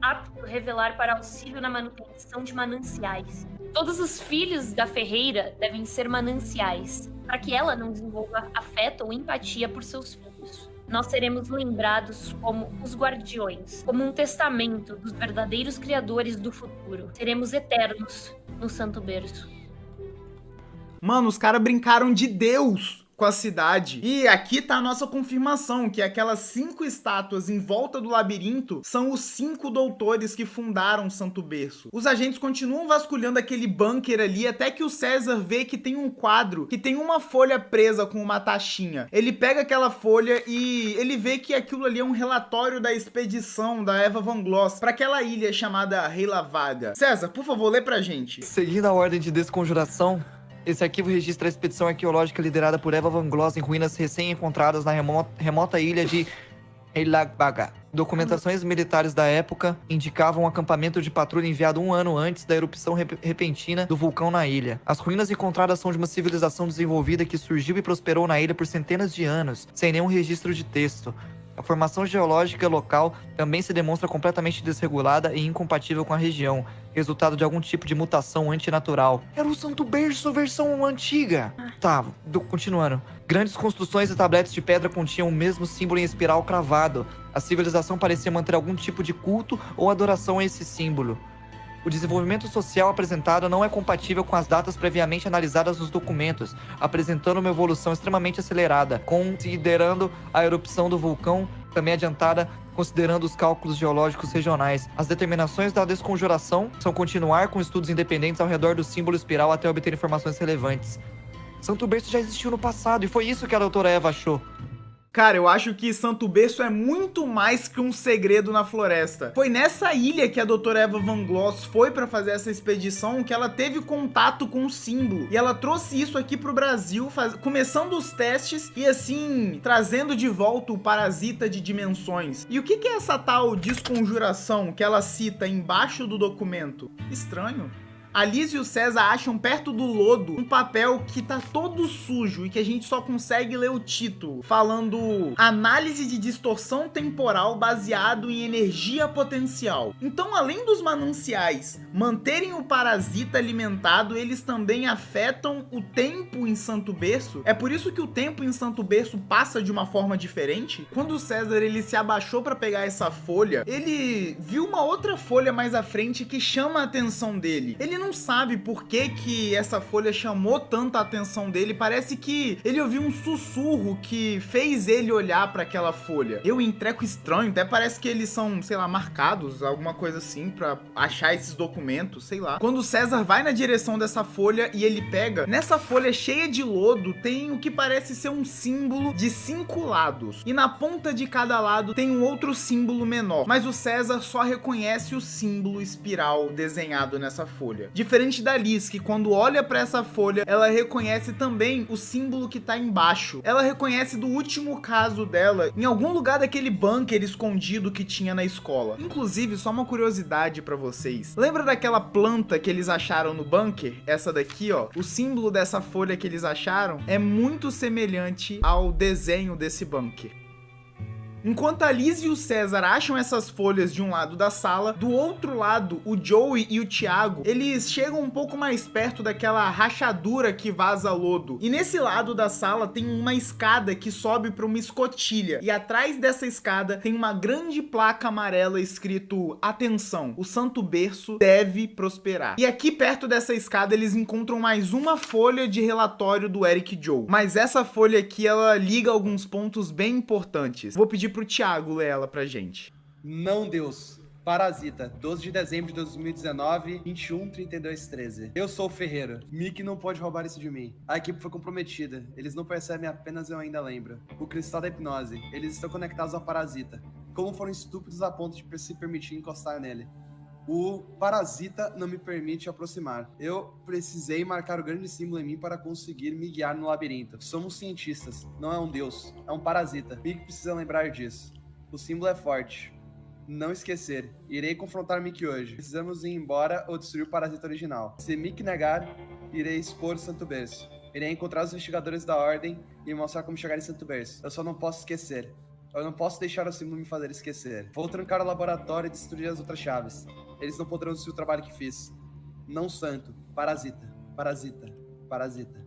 apto revelar para auxílio na manutenção de mananciais. Todos os filhos da ferreira devem ser mananciais, para que ela não desenvolva afeto ou empatia por seus filhos. Nós seremos lembrados como os guardiões, como um testamento dos verdadeiros criadores do futuro. Seremos eternos no Santo Berço. Mano, os caras brincaram de Deus com a cidade. E aqui tá a nossa confirmação, que aquelas 5 estátuas em volta do labirinto são os 5 doutores que fundaram Santo Berço. Os agentes continuam vasculhando aquele bunker ali, até que o César vê que tem um quadro, que tem uma folha presa com uma taxinha. Ele pega aquela folha e ele vê que aquilo ali é um relatório da expedição da Eva Van Gloss para aquela ilha chamada Heila Vaga. César, por favor, lê pra gente. Seguindo a ordem de desconjuração, esse arquivo registra a expedição arqueológica liderada por Eva Van Gloss em ruínas recém-encontradas na remota ilha de Heilagbaga. Documentações militares da época indicavam um acampamento de patrulha enviado 1 ano antes da erupção repentina do vulcão na ilha. As ruínas encontradas são de uma civilização desenvolvida que surgiu e prosperou na ilha por centenas de anos, sem nenhum registro de texto. A formação geológica local também se demonstra completamente desregulada e incompatível com a região, resultado de algum tipo de mutação antinatural. Era o Santo Berço versão antiga. Continuando. Grandes construções e tabletes de pedra continham o mesmo símbolo em espiral cravado. A civilização parecia manter algum tipo de culto ou adoração a esse símbolo. O desenvolvimento social apresentado não é compatível com as datas previamente analisadas nos documentos, apresentando uma evolução extremamente acelerada, considerando a erupção do vulcão também adiantada, considerando os cálculos geológicos regionais. As determinações da desconjuração são continuar com estudos independentes ao redor do símbolo espiral até obter informações relevantes. Santo Berço já existiu no passado e foi isso que a doutora Eva achou. Cara, eu acho que Santo Berço é muito mais que um segredo na floresta. Foi nessa ilha que a doutora Eva Van Gloss foi pra fazer essa expedição que ela teve contato com o símbolo. E ela trouxe isso aqui pro Brasil, começando os testes e assim, trazendo de volta o parasita de dimensões. E o que é essa tal desconjuração que ela cita embaixo do documento? Estranho. A Liz e o César acham perto do lodo um papel que tá todo sujo e que a gente só consegue ler o título, falando análise de distorção temporal baseado em energia potencial. Então, além dos mananciais manterem o parasita alimentado, eles também afetam o tempo em Santo Berço. É por isso que o tempo em Santo Berço passa de uma forma diferente. Quando o César ele se abaixou para pegar essa folha, ele viu uma outra folha mais à frente que chama a atenção dele. Ele não sabe por que essa folha chamou tanta atenção dele. Parece que ele ouviu um sussurro que fez ele olhar para aquela folha. Eu entrego estranho, até parece que eles são, sei lá, marcados, alguma coisa assim, pra achar esses documentos, sei lá. Quando o César vai na direção dessa folha e ele pega, nessa folha cheia de lodo tem o que parece ser um símbolo de 5 lados. E na ponta de cada lado tem um outro símbolo menor. Mas o César só reconhece o símbolo espiral desenhado nessa folha. Diferente da Liz, que quando olha pra essa folha, ela reconhece também o símbolo que tá embaixo. Ela reconhece do último caso dela, em algum lugar daquele bunker escondido que tinha na escola. Inclusive, só uma curiosidade pra vocês. Lembra daquela planta que eles acharam no bunker? Essa daqui, ó. O símbolo dessa folha que eles acharam é muito semelhante ao desenho desse bunker. Enquanto a Liz e o César acham essas folhas de um lado da sala, do outro lado, o Joey e o Thiago, eles chegam um pouco mais perto daquela rachadura que vaza lodo. E nesse lado da sala tem uma escada que sobe para uma escotilha. E atrás dessa escada tem uma grande placa amarela escrito: atenção, o Santo Berço deve prosperar. E aqui perto dessa escada eles encontram mais uma folha de relatório do Eric Joe. Mas essa folha aqui, ela liga alguns pontos bem importantes. Vou pedir pro Thiago ler ela pra gente. Não, Deus. Parasita, 12 de dezembro de 2019, 21:32:13. Eu sou o Ferreiro. Mickey não pode roubar isso de mim. A equipe foi comprometida. Eles não percebem, apenas eu ainda lembro. O cristal da hipnose. Eles estão conectados ao parasita. Como foram estúpidos a ponto de se permitir encostar nele. O parasita não me permite aproximar. Eu precisei marcar o grande símbolo em mim para conseguir me guiar no labirinto. Somos cientistas, não é um deus, é um parasita. Mickey precisa lembrar disso. O símbolo é forte. Não esquecer. Irei confrontar Mickey hoje. Precisamos ir embora ou destruir o parasita original. Se Mickey negar, irei expor o Santo Berço. Irei encontrar os investigadores da Ordem e mostrar como chegar em Santo Berço. Eu só não posso esquecer. Eu não posso deixar o símbolo me fazer esquecer. Vou trancar o laboratório e destruir as outras chaves. Eles não poderão destruir o trabalho que fiz. Não santo. Parasita. Parasita. Parasita.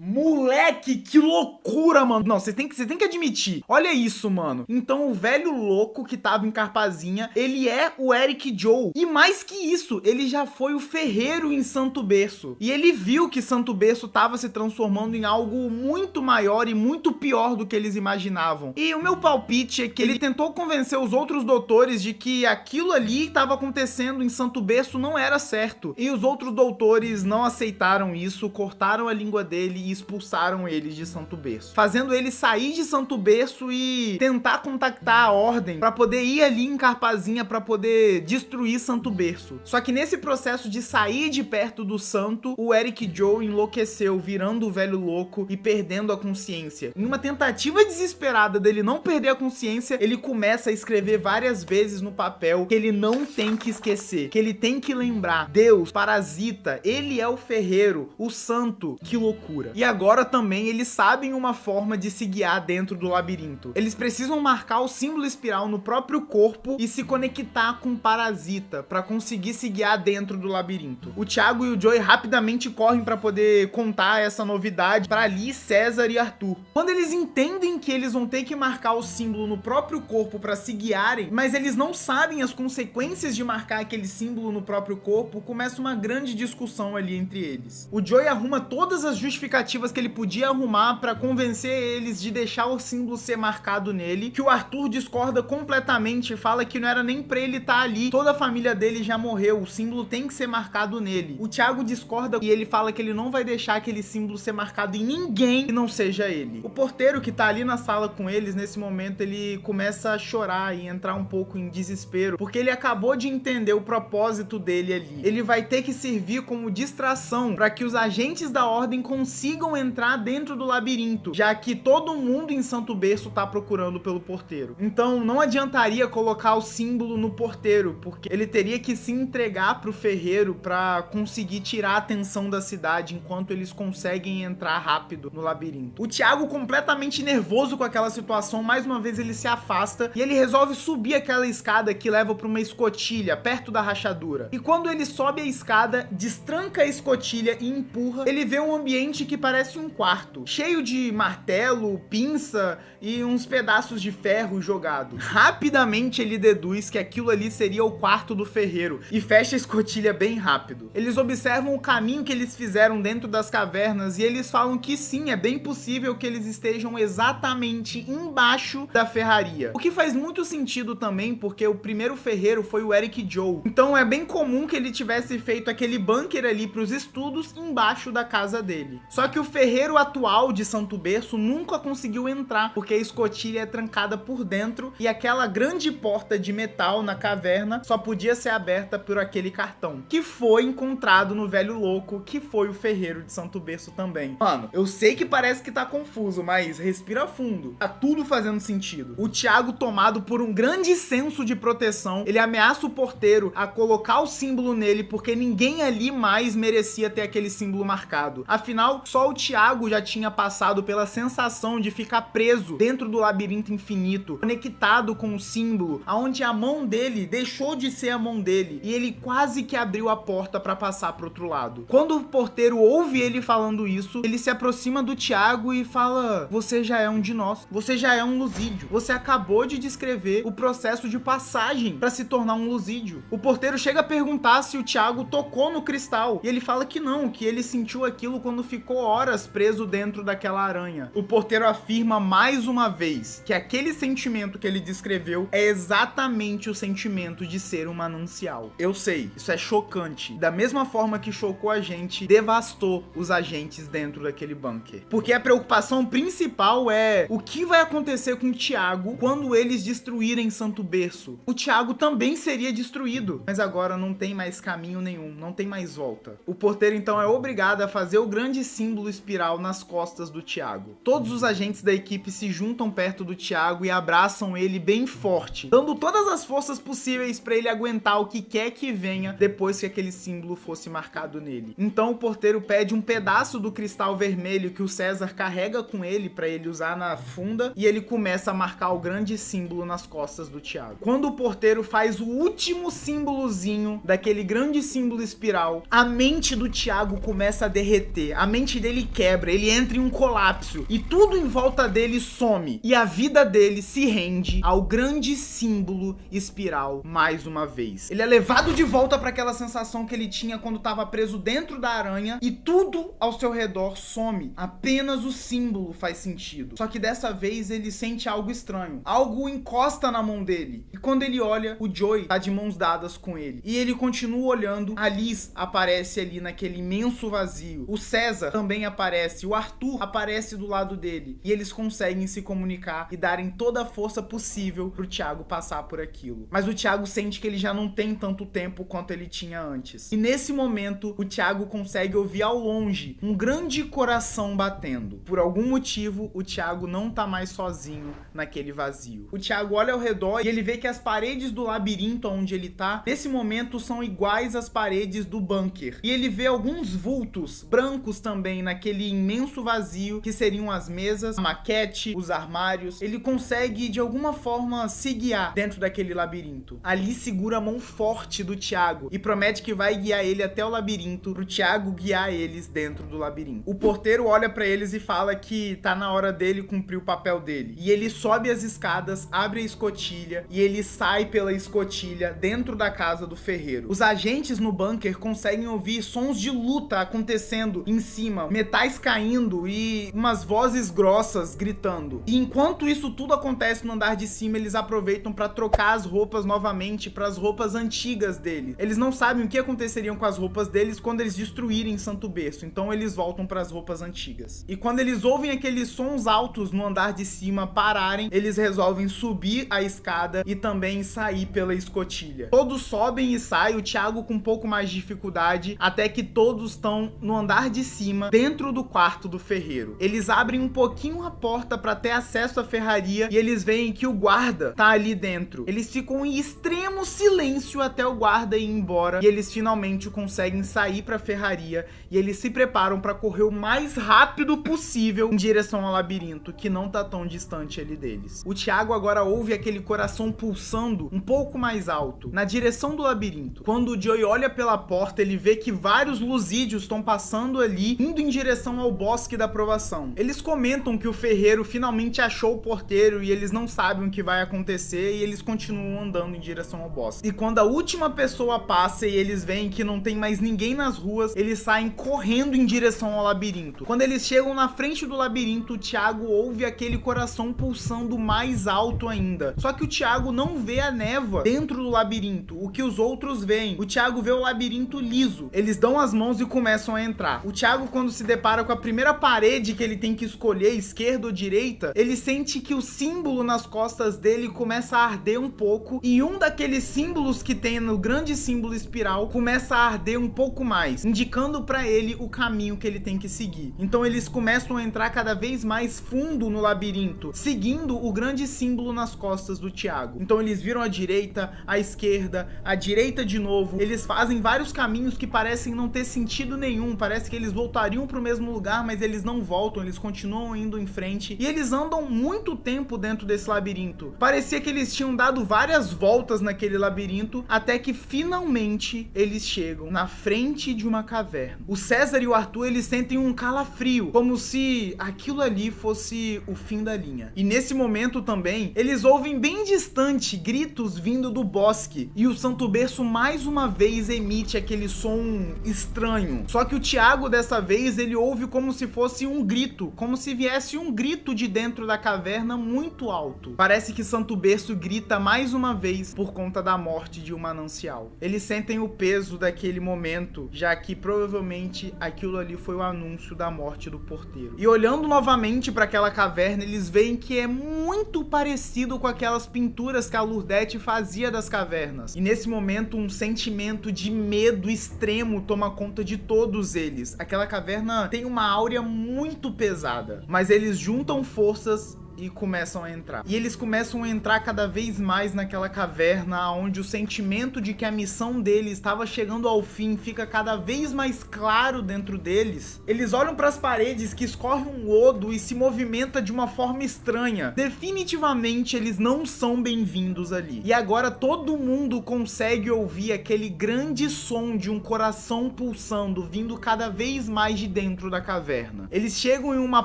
Moleque, que loucura, mano. Não, você tem que admitir. Olha isso, mano. Então o velho louco que tava em Carpazinha, ele é o Eric Joe. E mais que isso, ele já foi o ferreiro em Santo Berço. E ele viu que Santo Berço tava se transformando em algo muito maior e muito pior do que eles imaginavam. E o meu palpite é que ele tentou convencer os outros doutores de que aquilo ali tava acontecendo em Santo Berço não era certo. E os outros doutores não aceitaram isso, cortaram a língua dele e expulsaram ele de Santo Berço, fazendo ele sair de Santo Berço e tentar contactar a Ordem para poder ir ali em Carpazinha para poder destruir Santo Berço. Só que nesse processo de sair de perto do santo, o Eric Joe enlouqueceu, virando o velho louco e perdendo a consciência. Em uma tentativa desesperada dele não perder a consciência, ele começa a escrever várias vezes no papel que ele não tem que esquecer, que ele tem que lembrar. Deus, parasita, ele é o ferreiro, o santo. Que loucura. E agora também eles sabem uma forma de se guiar dentro do labirinto. Eles precisam marcar o símbolo espiral no próprio corpo e se conectar com o parasita para conseguir se guiar dentro do labirinto. O Thiago e o Joey rapidamente correm para poder contar essa novidade para Liz, César e Arthur. Quando eles entendem que eles vão ter que marcar o símbolo no próprio corpo para se guiarem, mas eles não sabem as consequências de marcar aquele símbolo no próprio corpo, começa uma grande discussão ali entre eles. O Joey arruma todas as justificativas justificativas que ele podia arrumar pra convencer eles de deixar o símbolo ser marcado nele, que o Arthur discorda completamente, fala que não era nem pra ele estar ali, toda a família dele já morreu, o símbolo tem que ser marcado nele. O Thiago discorda e ele fala que ele não vai deixar aquele símbolo ser marcado em ninguém que não seja ele. O porteiro que tá ali na sala com eles, nesse momento, ele começa a chorar e entrar um pouco em desespero, porque ele acabou de entender o propósito dele ali. Ele vai ter que servir como distração para que os agentes da ordem consigam entrar dentro do labirinto, já que todo mundo em Santo Berço tá procurando pelo porteiro. Então não adiantaria colocar o símbolo no porteiro, porque ele teria que se entregar pro ferreiro para conseguir tirar a atenção da cidade enquanto eles conseguem entrar rápido no labirinto. O Thiago, completamente nervoso com aquela situação, mais uma vez ele se afasta e ele resolve subir aquela escada que leva para uma escotilha perto da rachadura. E quando ele sobe a escada, destranca a escotilha e empurra, ele vê um ambiente que parece um quarto, cheio de martelo, pinça e uns pedaços de ferro jogados. Rapidamente ele deduz que aquilo ali seria o quarto do ferreiro e fecha a escotilha bem rápido. Eles observam o caminho que eles fizeram dentro das cavernas e eles falam que sim, é bem possível que eles estejam exatamente embaixo da ferraria. O que faz muito sentido também, porque o primeiro ferreiro foi o Eric Joe. Então é bem comum que ele tivesse feito aquele bunker ali para os estudos embaixo da casa dele. Só que o ferreiro atual de Santo Berço nunca conseguiu entrar, porque a escotilha é trancada por dentro e aquela grande porta de metal na caverna só podia ser aberta por aquele cartão, que foi encontrado no velho louco, que foi o ferreiro de Santo Berço também. Mano, eu sei que parece que tá confuso, mas respira fundo. Tá tudo fazendo sentido. O Thiago, tomado por um grande senso de proteção, ele ameaça o porteiro a colocar o símbolo nele, porque ninguém ali mais merecia ter aquele símbolo marcado. Afinal, só o Thiago já tinha passado pela sensação de ficar preso dentro do labirinto infinito, conectado com o símbolo, aonde a mão dele deixou de ser a mão dele e ele quase que abriu a porta para passar pro outro lado. Quando o porteiro ouve ele falando isso, ele se aproxima do Thiago e fala: você já é um de nós, você já é um Lusídio, você acabou de descrever o processo de passagem para se tornar um Lusídio. O porteiro chega a perguntar se o Thiago tocou no cristal e ele fala que não, que ele sentiu aquilo quando ficou horas preso dentro daquela aranha. O porteiro afirma mais uma vez que aquele sentimento que ele descreveu é exatamente o sentimento de ser um manancial. Eu sei, isso é chocante. Da mesma forma que chocou a gente, devastou os agentes dentro daquele bunker. Porque a preocupação principal é o que vai acontecer com o Thiago quando eles destruírem Santo Berço. O Thiago também seria destruído, mas agora não tem mais caminho nenhum, não tem mais volta. O porteiro então é obrigado a fazer o grande símbolo espiral nas costas do Thiago. Todos os agentes da equipe se juntam perto do Thiago e abraçam ele bem forte, dando todas as forças possíveis para ele aguentar o que quer que venha depois que aquele símbolo fosse marcado nele. Então o porteiro pede um pedaço do cristal vermelho que o César carrega com ele para ele usar na funda e ele começa a marcar o grande símbolo nas costas do Thiago. Quando o porteiro faz o último símbolozinho daquele grande símbolo espiral, a mente do Thiago começa a derreter, a mente dele quebra, ele entra em um colapso e tudo em volta dele some e a vida dele se rende ao grande símbolo espiral mais uma vez. Ele é levado de volta para aquela sensação que ele tinha quando estava preso dentro da aranha e tudo ao seu redor some. Apenas o símbolo faz sentido. Só que dessa vez ele sente algo estranho. Algo encosta na mão dele. E quando ele olha, o Joey tá de mãos dadas com ele. E ele continua olhando. A Liz aparece ali naquele imenso vazio. O César também aparece. O Arthur aparece do lado dele. E eles conseguem se comunicar e darem toda a força possível pro Thiago passar por aquilo. Mas o Thiago sente que ele já não tem tanto tempo quanto ele tinha antes. E nesse momento, o Thiago consegue ouvir ao longe um grande coração batendo. Por algum motivo, o Thiago não tá mais sozinho naquele vazio. O Thiago olha ao redor e ele vê que as paredes do labirinto onde ele tá, nesse momento, são iguais às paredes do bunker. E ele vê alguns vultos brancos também naquele imenso vazio, que seriam as mesas, a maquete, os armários. Ele consegue, de alguma forma, se guiar dentro daquele labirinto. Ali segura a mão forte do Thiago e promete que vai guiar ele até o labirinto, pro Thiago guiar eles dentro do labirinto. O porteiro olha pra eles e fala que tá na hora dele cumprir o papel dele. E ele sobe as escadas, abre a escotilha e ele sai pela escotilha dentro da casa do ferreiro. Os agentes no bunker conseguem ouvir sons de luta acontecendo em cima, metais caindo e umas vozes grossas gritando. E enquanto isso tudo acontece no andar de cima, eles aproveitam pra trocar as roupas novamente para as roupas antigas deles. Eles não sabem o que aconteceria com as roupas deles quando eles destruírem Santo Berço, então eles voltam para as roupas antigas. E quando eles ouvem aqueles sons altos no andar de cima pararem, eles resolvem subir a escada e também sair pela escotilha. Todos sobem e saem, o Thiago com um pouco mais de dificuldade, até que todos estão no andar de cima, dentro do quarto do ferreiro. Eles abrem um pouquinho a porta para ter acesso à ferraria e eles veem que o guarda tá ali dentro. Eles ficam em extremo silêncio até o guarda ir embora e eles finalmente conseguem sair para a ferraria e eles se preparam para correr o mais rápido possível em direção ao labirinto, que não tá tão distante ali deles. O Thiago agora ouve aquele coração pulsando um pouco mais alto, na direção do labirinto. Quando o Joey olha pela porta, ele vê que vários lusídeos estão passando ali, indo em direção ao bosque da provação. Eles comentam que o ferreiro finalmente achou o porteiro e eles não sabem o que vai acontecer e eles continuam andando em direção ao bosque. E quando a última pessoa passa e eles veem que não tem mais ninguém nas ruas, eles saem correndo em direção ao labirinto. Quando eles chegam na frente do labirinto, o Thiago ouve aquele coração pulsando mais alto ainda. Só que o Thiago não vê a névoa dentro do labirinto, o que os outros veem. O Thiago vê o labirinto liso. Eles dão as mãos e começam a entrar. O Thiago, quando se depara com a primeira parede que ele tem que escolher, esquerda ou direita, ele sente que o símbolo nas costas dele começa a arder um pouco e um daqueles símbolos que tem no grande símbolo espiral começa a arder um pouco mais, indicando pra ele o caminho que ele tem que seguir. Então eles começam a entrar cada vez mais fundo no labirinto, seguindo o grande símbolo nas costas do Thiago. Então eles viram a direita, a esquerda, a direita de novo. Eles fazem vários caminhos que parecem não ter sentido nenhum, parece que eles voltariam pro mesmo lugar, mas eles não voltam, eles continuam indo em frente e eles andam muito tempo dentro desse labirinto. Parecia que eles tinham dado várias voltas naquele labirinto até que finalmente eles chegam na frente de uma caverna. O César e o Arthur, eles sentem um calafrio, como se aquilo ali fosse o fim da linha. E nesse momento também, eles ouvem bem distante gritos vindo do bosque e o Santo Berço mais uma vez emite aquele som estranho. Só que o Thiago dessa vez, ele ouve como se fosse um grito, como se viesse um grito de dentro da caverna muito alto. Parece que Santo Berço grita mais uma vez por conta da morte de um manancial. Eles sentem o peso daquele momento, já que provavelmente aquilo ali foi o anúncio da morte do porteiro. E olhando novamente para aquela caverna, eles veem que é muito parecido com aquelas pinturas que a Lourdete fazia das cavernas. E nesse momento, um sentimento de medo extremo toma conta de todos eles. Aquela caverna tem uma áurea muito pesada, mas eles juntam forças e começam a entrar. E eles começam a entrar cada vez mais naquela caverna, onde o sentimento de que a missão deles estava chegando ao fim fica cada vez mais claro dentro deles. Eles olham para as paredes que escorre um lodo e se movimenta de uma forma estranha. Definitivamente eles não são bem-vindos ali. E agora todo mundo consegue ouvir aquele grande som de um coração pulsando, vindo cada vez mais de dentro da caverna. Eles chegam em uma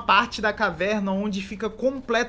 parte da caverna onde fica completamente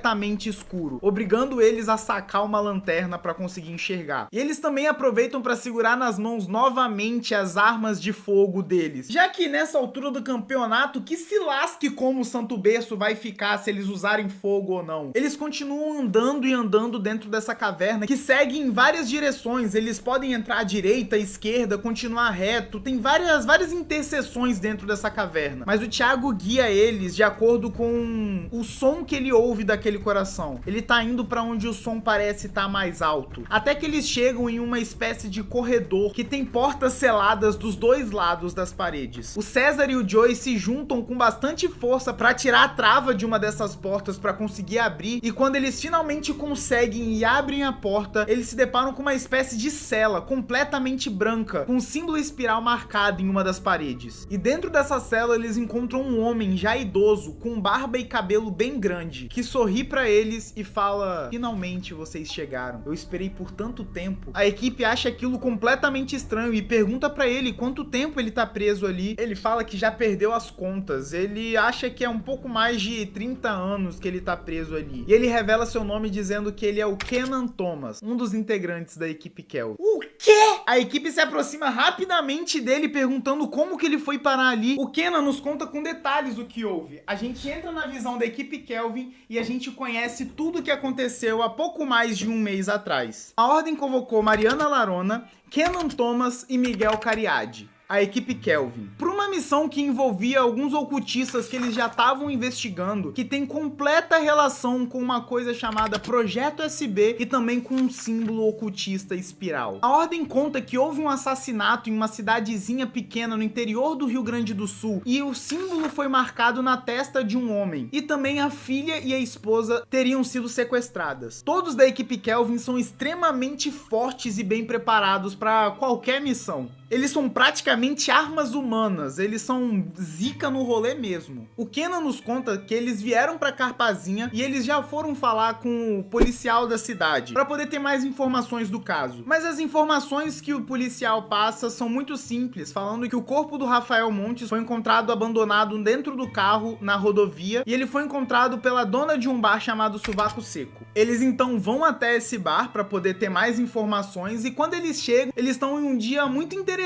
escuro, obrigando eles a sacar uma lanterna para conseguir enxergar. E eles também aproveitam para segurar nas mãos novamente as armas de fogo deles, já que nessa altura do campeonato, que se lasque como o Santo Berço vai ficar se eles usarem fogo ou não. Eles continuam andando e andando dentro dessa caverna, que segue em várias direções. Eles podem entrar à direita, à esquerda, continuar reto, tem várias interseções dentro dessa caverna, mas o Thiago guia eles de acordo com o som que ele ouve daquele coração. Ele tá indo pra onde o som parece estar mais alto, até que eles chegam em uma espécie de corredor que tem portas seladas dos dois lados das paredes. O César e o Joey se juntam com bastante força pra tirar a trava de uma dessas portas pra conseguir abrir, e quando eles finalmente conseguem e abrem a porta, eles se deparam com uma espécie de cela completamente branca, com um símbolo espiral marcado em uma das paredes. E dentro dessa cela eles encontram um homem já idoso, com barba e cabelo bem grande, que sorri sorri pra eles e fala: finalmente vocês chegaram. Eu esperei por tanto tempo. A equipe acha aquilo completamente estranho e pergunta pra ele quanto tempo ele tá preso ali. Ele fala que já perdeu as contas. Ele acha que é um pouco mais de 30 anos que ele tá preso ali. E ele revela seu nome dizendo que ele é o Kenan Thomas, um dos integrantes da equipe Kelvin. O quê? A equipe se aproxima rapidamente dele perguntando como que ele foi parar ali. O Kenan nos conta com detalhes o que houve. A gente entra na visão da equipe Kelvin e a gente conhece tudo o que aconteceu há pouco mais de um mês atrás. A Ordem convocou Mariana Larona, Kenan Thomas e Miguel Cariadi, a equipe Kelvin, para uma missão que envolvia alguns ocultistas que eles já estavam investigando, que tem completa relação com uma coisa chamada Projeto SB e também com um símbolo ocultista espiral. A Ordem conta que houve um assassinato em uma cidadezinha pequena no interior do Rio Grande do Sul e o símbolo foi marcado na testa de um homem, e também a filha e a esposa teriam sido sequestradas. Todos da equipe Kelvin são extremamente fortes e bem preparados para qualquer missão. Eles são praticamente armas humanas, eles são zica no rolê mesmo. O Kenan nos conta que eles vieram pra Carpazinha e eles já foram falar com o policial da cidade pra poder ter mais informações do caso. Mas as informações que o policial passa são muito simples, falando que o corpo do Rafael Montes foi encontrado abandonado dentro do carro na rodovia e ele foi encontrado pela dona de um bar chamado Sovaco Seco. Eles então vão até esse bar pra poder ter mais informações e quando eles chegam, eles estão em um dia muito interessante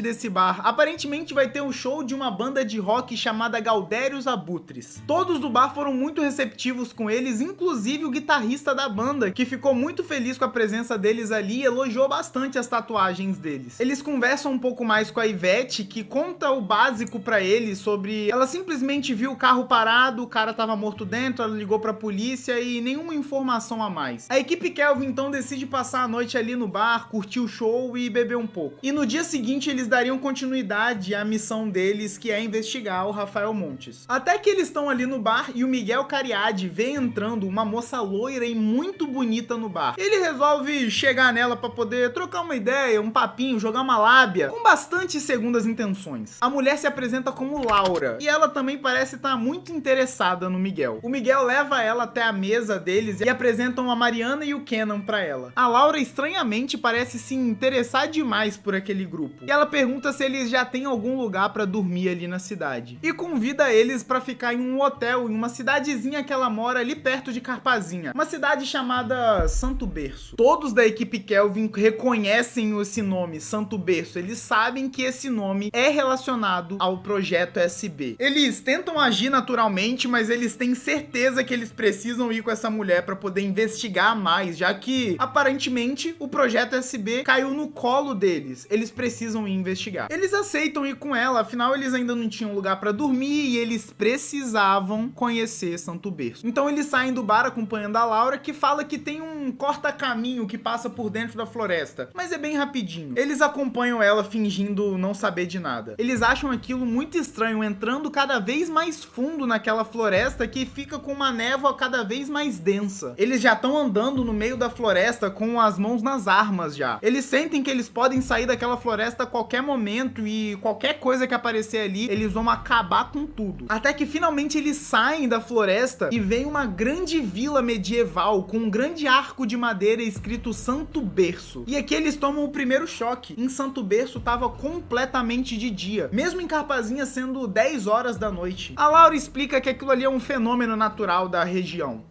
desse bar. Aparentemente vai ter um show de uma banda de rock chamada Galdérios Abutres. Todos do bar foram muito receptivos com eles, inclusive o guitarrista da banda, que ficou muito feliz com a presença deles ali e elogiou bastante as tatuagens deles. Eles conversam um pouco mais com a Ivete, que conta o básico pra eles sobre... Ela simplesmente viu o carro parado, o cara tava morto dentro, ela ligou pra polícia e nenhuma informação a mais. A equipe Kelvin então decide passar a noite ali no bar, curtir o show e beber um pouco. E no dia seguinte eles dariam continuidade à missão deles, que é investigar o Rafael Montes. Até que eles estão ali no bar e o Miguel Cariadi vê entrando uma moça loira e muito bonita no bar. Ele resolve chegar nela pra poder trocar uma ideia, um papinho, jogar uma lábia, com bastante segundas intenções. A mulher se apresenta como Laura e ela também parece estar muito interessada no Miguel. O Miguel leva ela até a mesa deles e apresentam a Mariana e o Kenan pra ela. A Laura estranhamente parece se interessar demais por aquele grupo. E ela pergunta se eles já têm algum lugar pra dormir ali na cidade. E convida eles pra ficar em um hotel, em uma cidadezinha que ela mora ali perto de Carpazinha. Uma cidade chamada Santo Berço. Todos da equipe Kelvin reconhecem esse nome, Santo Berço. Eles sabem que esse nome é relacionado ao Projeto SB. Eles tentam agir naturalmente, mas eles têm certeza que eles precisam ir com essa mulher pra poder investigar mais, já que, aparentemente, o Projeto SB caiu no colo deles. Eles precisam ir investigar. Eles aceitam ir com ela, afinal eles ainda não tinham lugar pra dormir e eles precisavam conhecer Santo Berço. Então eles saem do bar acompanhando a Laura, que fala que tem um corta-caminho que passa por dentro da floresta, mas é bem rapidinho. Eles acompanham ela fingindo não saber de nada. Eles acham aquilo muito estranho, entrando cada vez mais fundo naquela floresta que fica com uma névoa cada vez mais densa. Eles já estão andando no meio da floresta com as mãos nas armas já. Eles sentem que eles podem sair daquela floresta a qualquer momento e qualquer coisa que aparecer ali, eles vão acabar com tudo. Até que finalmente eles saem da floresta e vem uma grande vila medieval com um grande arco de madeira escrito Santo Berço. E aqui eles tomam o primeiro choque. Em Santo Berço tava completamente de dia, mesmo em Carpazinha sendo 10 horas da noite. A Laura explica que aquilo ali é um fenômeno natural da região.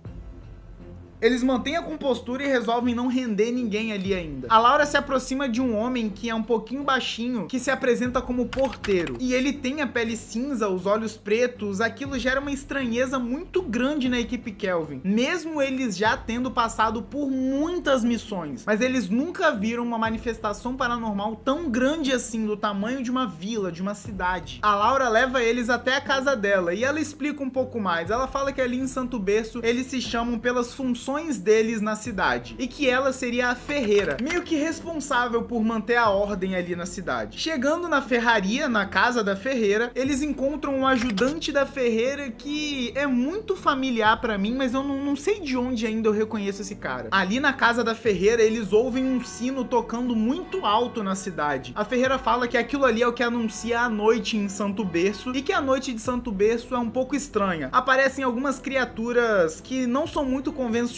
Eles mantêm a compostura e resolvem não render ninguém ali ainda. A Laura se aproxima de um homem que é um pouquinho baixinho, que se apresenta como porteiro. E ele tem a pele cinza, os olhos pretos, aquilo gera uma estranheza muito grande na equipe Kelvin. Mesmo eles já tendo passado por muitas missões, mas eles nunca viram uma manifestação paranormal tão grande assim, do tamanho de uma vila, de uma cidade. A Laura leva eles até a casa dela e ela explica um pouco mais. Ela fala que ali em Santo Berço, eles se chamam pelas funções funções deles na cidade, e que ela seria a ferreira, meio que responsável por manter a ordem ali na cidade. Chegando na ferraria, na casa da ferreira, eles encontram um ajudante da ferreira que é muito familiar pra mim, mas eu não sei de onde ainda eu reconheço esse cara. Ali na casa da ferreira, eles ouvem um sino tocando muito alto na cidade. A ferreira fala que aquilo ali é o que anuncia a noite em Santo Berço, e que a noite de Santo Berço é um pouco estranha. Aparecem algumas criaturas que não são muito convencionais,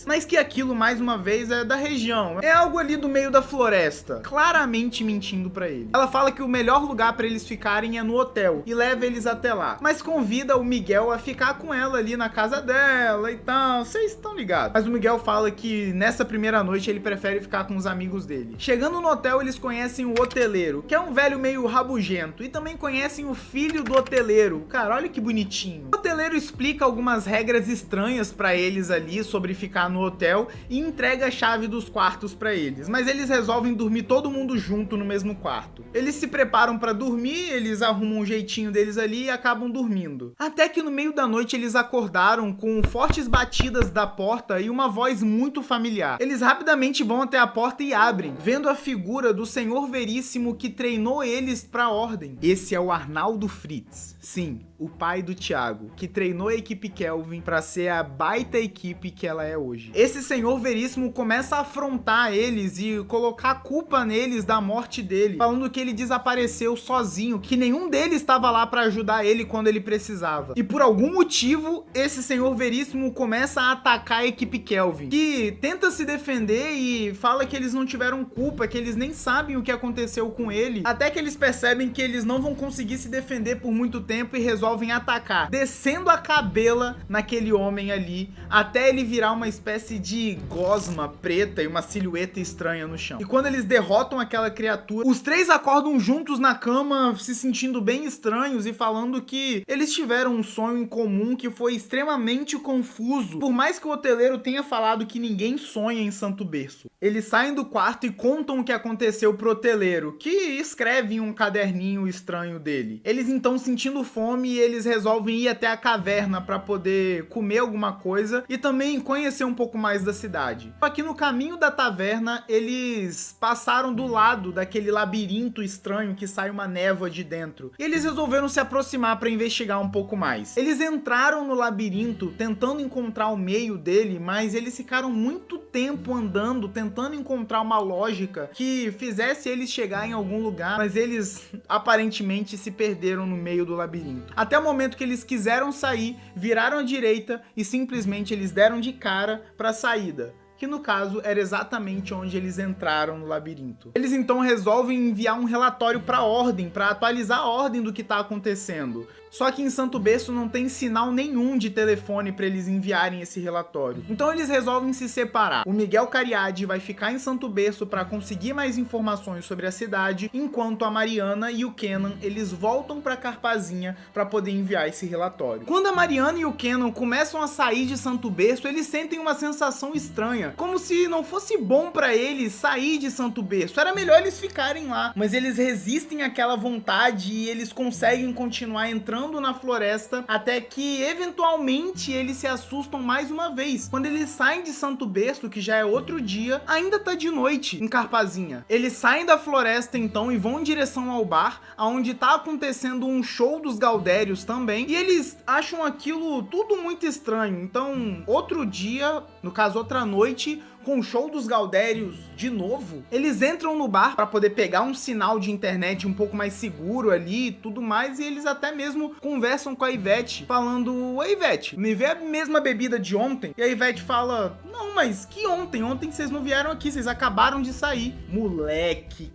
mas que aquilo, mais uma vez, é da região. É algo ali do meio da floresta, claramente mentindo pra ele. Ela fala que o melhor lugar pra eles ficarem é no hotel, e leva eles até lá, mas convida o Miguel a ficar com ela ali na casa dela e tal, vocês estão ligados. Mas o Miguel fala que nessa primeira noite ele prefere ficar com os amigos dele. Chegando no hotel, eles conhecem o hoteleiro, que é um velho meio rabugento, e também conhecem o filho do hoteleiro. Cara, olha que bonitinho. O hoteleiro explica algumas regras estranhas pra eles ali sobre ficar no hotel e entrega a chave dos quartos pra eles, mas eles resolvem dormir todo mundo junto no mesmo quarto. Eles se preparam pra dormir, eles arrumam um jeitinho deles ali e acabam dormindo. Até que no meio da noite eles acordaram com fortes batidas da porta e uma voz muito familiar. Eles rapidamente vão até a porta e abrem, vendo a figura do Senhor Veríssimo que treinou eles pra ordem. Esse é o Arnaldo Fritz. Sim, o pai do Thiago, que treinou a equipe Kelvin pra ser a baita equipe que ela é hoje. Esse Senhor Veríssimo começa a afrontar eles e colocar a culpa neles da morte dele, falando que ele desapareceu sozinho, que nenhum deles estava lá pra ajudar ele quando ele precisava. E por algum motivo, esse Senhor Veríssimo começa a atacar a equipe Kelvin, que tenta se defender e fala que eles não tiveram culpa, que eles nem sabem o que aconteceu com ele, até que eles percebem que eles não vão conseguir se defender por muito tempo e resolvem atacar, descendo a cabela naquele homem ali, até ele virar uma espécie de gosma preta e uma silhueta estranha no chão. E quando eles derrotam aquela criatura, os três acordam juntos na cama, se sentindo bem estranhos e falando que eles tiveram um sonho em comum que foi extremamente confuso. Por mais que o hoteleiro tenha falado que ninguém sonha em Santo Berço, eles saem do quarto e contam o que aconteceu pro hoteleiro, que escreve em um caderninho estranho dele. Eles então, sentindo fome, eles resolvem ir até a caverna para poder comer alguma coisa e também conhecer um pouco mais da cidade. Aqui no caminho da taverna, eles passaram do lado daquele labirinto estranho que sai uma névoa de dentro. E eles resolveram se aproximar para investigar um pouco mais. Eles entraram no labirinto tentando encontrar o meio dele, mas eles ficaram muito tempo andando, tentando encontrar uma lógica que fizesse eles chegar em algum lugar, mas eles aparentemente se perderam no meio do labirinto. Até o momento que eles quiseram sair, viraram à direita e simplesmente eles deram de cara para a saída, que no caso era exatamente onde eles entraram no labirinto. Eles então resolvem enviar um relatório para a ordem, para atualizar a ordem do que está acontecendo. Só que em Santo Berço não tem sinal nenhum de telefone para eles enviarem esse relatório. Então eles resolvem se separar. O Miguel Cariade vai ficar em Santo Berço para conseguir mais informações sobre a cidade, enquanto a Mariana e o Kenan, eles voltam para Carpazinha para poder enviar esse relatório. Quando a Mariana e o Kenan começam a sair de Santo Berço, eles sentem uma sensação estranha, como se não fosse bom para eles sair de Santo Berço. Era melhor eles ficarem lá, mas eles resistem àquela vontade e eles conseguem continuar entrando na floresta, até que eventualmente eles se assustam mais uma vez. Quando eles saem de Santo Berço, que já é outro dia, ainda tá de noite em Carpazinha. Eles saem da floresta então e vão em direção ao bar, onde tá acontecendo um show dos Gaudérios também, e eles acham aquilo tudo muito estranho. Então, outro dia, no caso outra noite, com o show dos Gaudérios de novo, eles entram no bar para poder pegar um sinal de internet um pouco mais seguro ali e tudo mais, e eles até mesmo conversam com a Ivete, falando: "Oi, Ivete, me vê a mesma bebida de ontem?" E a Ivete fala: "Não, mas que ontem? Ontem vocês não vieram aqui, vocês acabaram de sair." Moleque,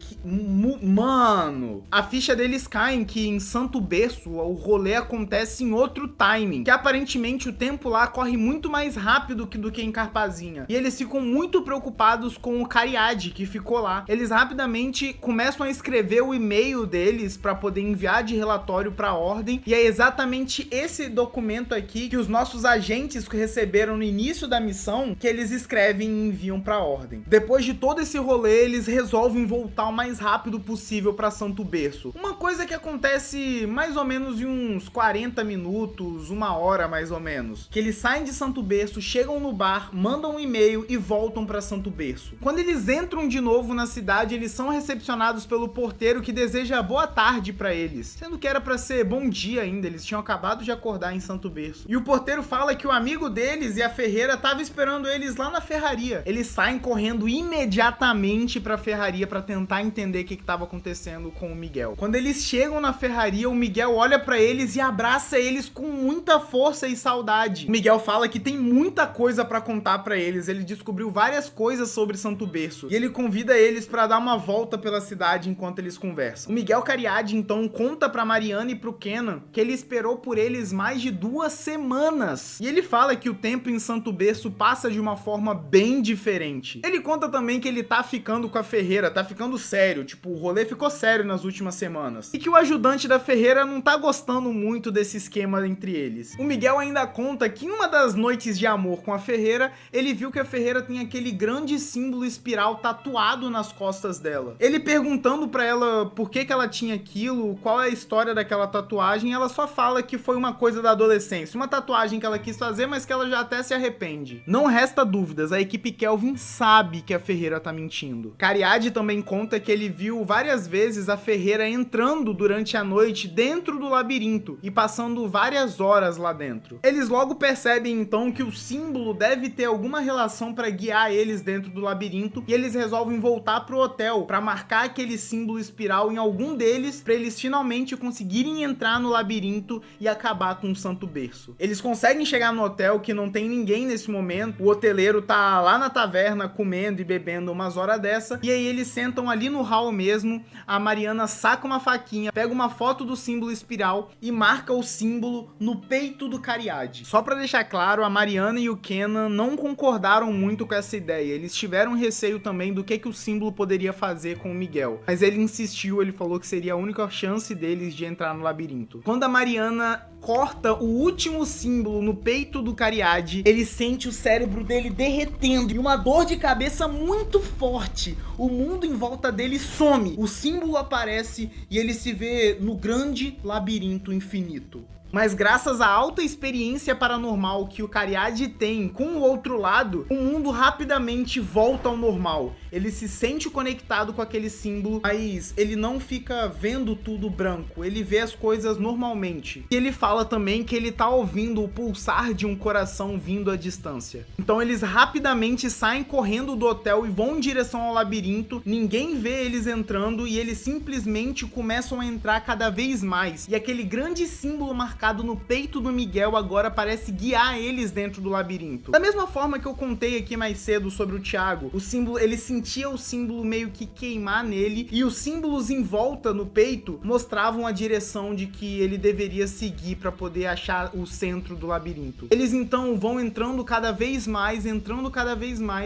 mano, a ficha deles caem que em Santo Berço o rolê acontece em outro timing, que aparentemente o tempo lá corre muito mais rápido do que em Carpazinha, e eles ficam muito muito preocupados com o Cariad, que ficou lá. Eles rapidamente começam a escrever o e-mail deles para poder enviar de relatório para a Ordem, e é exatamente esse documento aqui que os nossos agentes receberam no início da missão que eles escrevem e enviam para a Ordem. Depois de todo esse rolê, eles resolvem voltar o mais rápido possível para Santo Berço. Uma coisa que acontece mais ou menos em uns 40 minutos, uma hora mais ou menos, que eles saem de Santo Berço, chegam no bar, mandam um e-mail e voltam para Santo Berço. Quando eles entram de novo na cidade, eles são recepcionados pelo porteiro, que deseja boa tarde para eles, sendo que era para ser bom dia ainda, eles tinham acabado de acordar em Santo Berço. E o porteiro fala que o amigo deles e a ferreira tava esperando eles lá na ferraria. Eles saem correndo imediatamente para a ferraria para tentar entender o que estava acontecendo com o Miguel. Quando eles chegam na ferraria, o Miguel olha para eles e abraça eles com muita força e saudade. O Miguel fala que tem muita coisa para contar para eles, ele descobriu várias coisas sobre Santo Berço e ele convida eles para dar uma volta pela cidade enquanto eles conversam. O Miguel Cariad então conta para Mariana e pro Kenan que ele esperou por eles mais de 2 semanas. E ele fala que o tempo em Santo Berço passa de uma forma bem diferente. Ele conta também que ele tá ficando com a ferreira, tá ficando sério, tipo, o rolê ficou sério nas últimas semanas. E que o ajudante da ferreira não tá gostando muito desse esquema entre eles. O Miguel ainda conta que em uma das noites de amor com a ferreira, ele viu que a ferreira tem aquele grande símbolo espiral tatuado nas costas dela. Ele perguntando pra ela por que ela tinha aquilo, qual é a história daquela tatuagem, ela só fala que foi uma coisa da adolescência, uma tatuagem que ela quis fazer, mas que ela já até se arrepende. Não resta dúvidas, a equipe Kelvin sabe que a ferreira tá mentindo. Cariad também conta que ele viu várias vezes a ferreira entrando durante a noite dentro do labirinto e passando várias horas lá dentro. Eles logo percebem então que o símbolo deve ter alguma relação para guiar eles dentro do labirinto e eles resolvem voltar pro hotel para marcar aquele símbolo espiral em algum deles para eles finalmente conseguirem entrar no labirinto e acabar com o Santo Berço. Eles conseguem chegar no hotel que não tem ninguém nesse momento, o hoteleiro tá lá na taverna comendo e bebendo umas horas dessa, e aí eles sentam ali no hall mesmo, a Mariana saca uma faquinha, pega uma foto do símbolo espiral e marca o símbolo no peito do Cariad. Só pra deixar claro, a Mariana e o Kenan não concordaram muito com essa ideia, eles tiveram receio também do que o símbolo poderia fazer com o Miguel, mas ele insistiu, ele falou que seria a única chance deles de entrar no labirinto. Quando a Mariana corta o último símbolo no peito do Cariad, ele sente o cérebro dele derretendo e uma dor de cabeça muito forte. O mundo em volta dele some, o símbolo aparece e ele se vê no grande labirinto infinito. Mas graças à alta experiência paranormal que o Cariad tem com o outro lado, o mundo rapidamente volta ao normal. Ele se sente conectado com aquele símbolo, mas ele não fica vendo tudo branco, ele vê as coisas normalmente. E ele fala também que ele tá ouvindo o pulsar de um coração vindo à distância. Então eles rapidamente saem correndo do hotel e vão em direção ao labirinto, ninguém vê eles entrando e eles simplesmente começam a entrar cada vez mais. E aquele grande símbolo marcado no peito do Miguel agora parece guiar eles dentro do labirinto. Da mesma forma que eu contei aqui mais cedo sobre o Thiago, o símbolo, ele sentia o símbolo meio que queimar nele e os símbolos em volta no peito mostravam a direção de que ele deveria seguir para poder achar o centro do labirinto. Eles então vão entrando cada vez mais,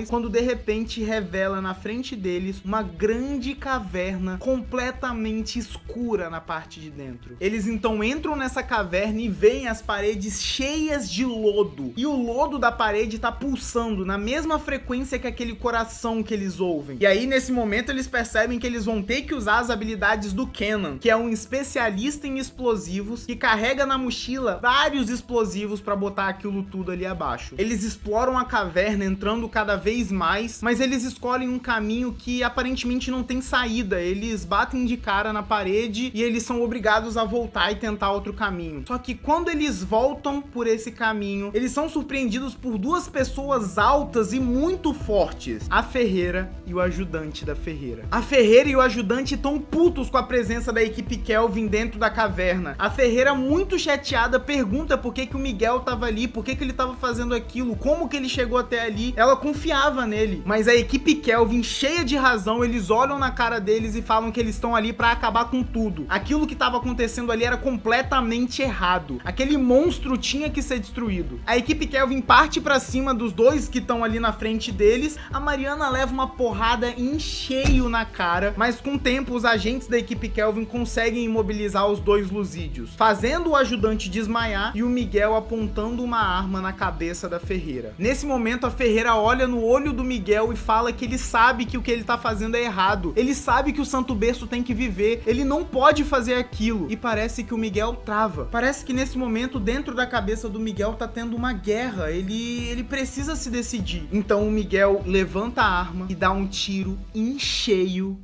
quando de repente revela na frente deles uma grande caverna completamente escura na parte de dentro. Eles então entram nessa caverna e veem as paredes cheias de lodo. E o lodo da parede tá pulsando na mesma frequência que aquele coração que eles ouvem. E aí, nesse momento, eles percebem que eles vão ter que usar as habilidades do Kenan, que é um especialista em explosivos, que carrega na mochila vários explosivos pra botar aquilo tudo ali abaixo. Eles exploram a caverna, entrando cada vez mais, mas eles escolhem um caminho que aparentemente não tem saída. Eles batem de cara na parede e eles são obrigados a voltar e tentar outro caminho. Só que quando eles voltam por esse caminho, eles são surpreendidos por 2 pessoas altas e muito fortes. A ferreira e o ajudante da ferreira. A ferreira e o ajudante estão putos com a presença da equipe Kelvin dentro da caverna. A ferreira, muito chateada, pergunta por que o Miguel tava ali, por que ele tava fazendo aquilo, como que ele chegou até ali. Ela confiava nele. Mas a equipe Kelvin, cheia de razão, eles olham na cara deles e falam que eles estão ali pra acabar com tudo. Aquilo que tava acontecendo ali era completamente errado. errado. Aquele monstro tinha que ser destruído. A equipe Kelvin parte pra cima dos dois que estão ali na frente deles. A Mariana leva uma porrada em cheio na cara, mas com o tempo os agentes da equipe Kelvin conseguem imobilizar os dois Lusídios, fazendo o ajudante desmaiar e o Miguel apontando uma arma na cabeça da Ferreira. Nesse momento a Ferreira olha no olho do Miguel e fala que ele sabe que o que ele tá fazendo é errado. Ele sabe que o Santo Berço tem que viver, ele não pode fazer aquilo. E parece que o Miguel trava. Parece que nesse momento dentro da cabeça do Miguel tá tendo uma guerra, ele precisa se decidir. Então o Miguel levanta a arma e dá um tiro em cheio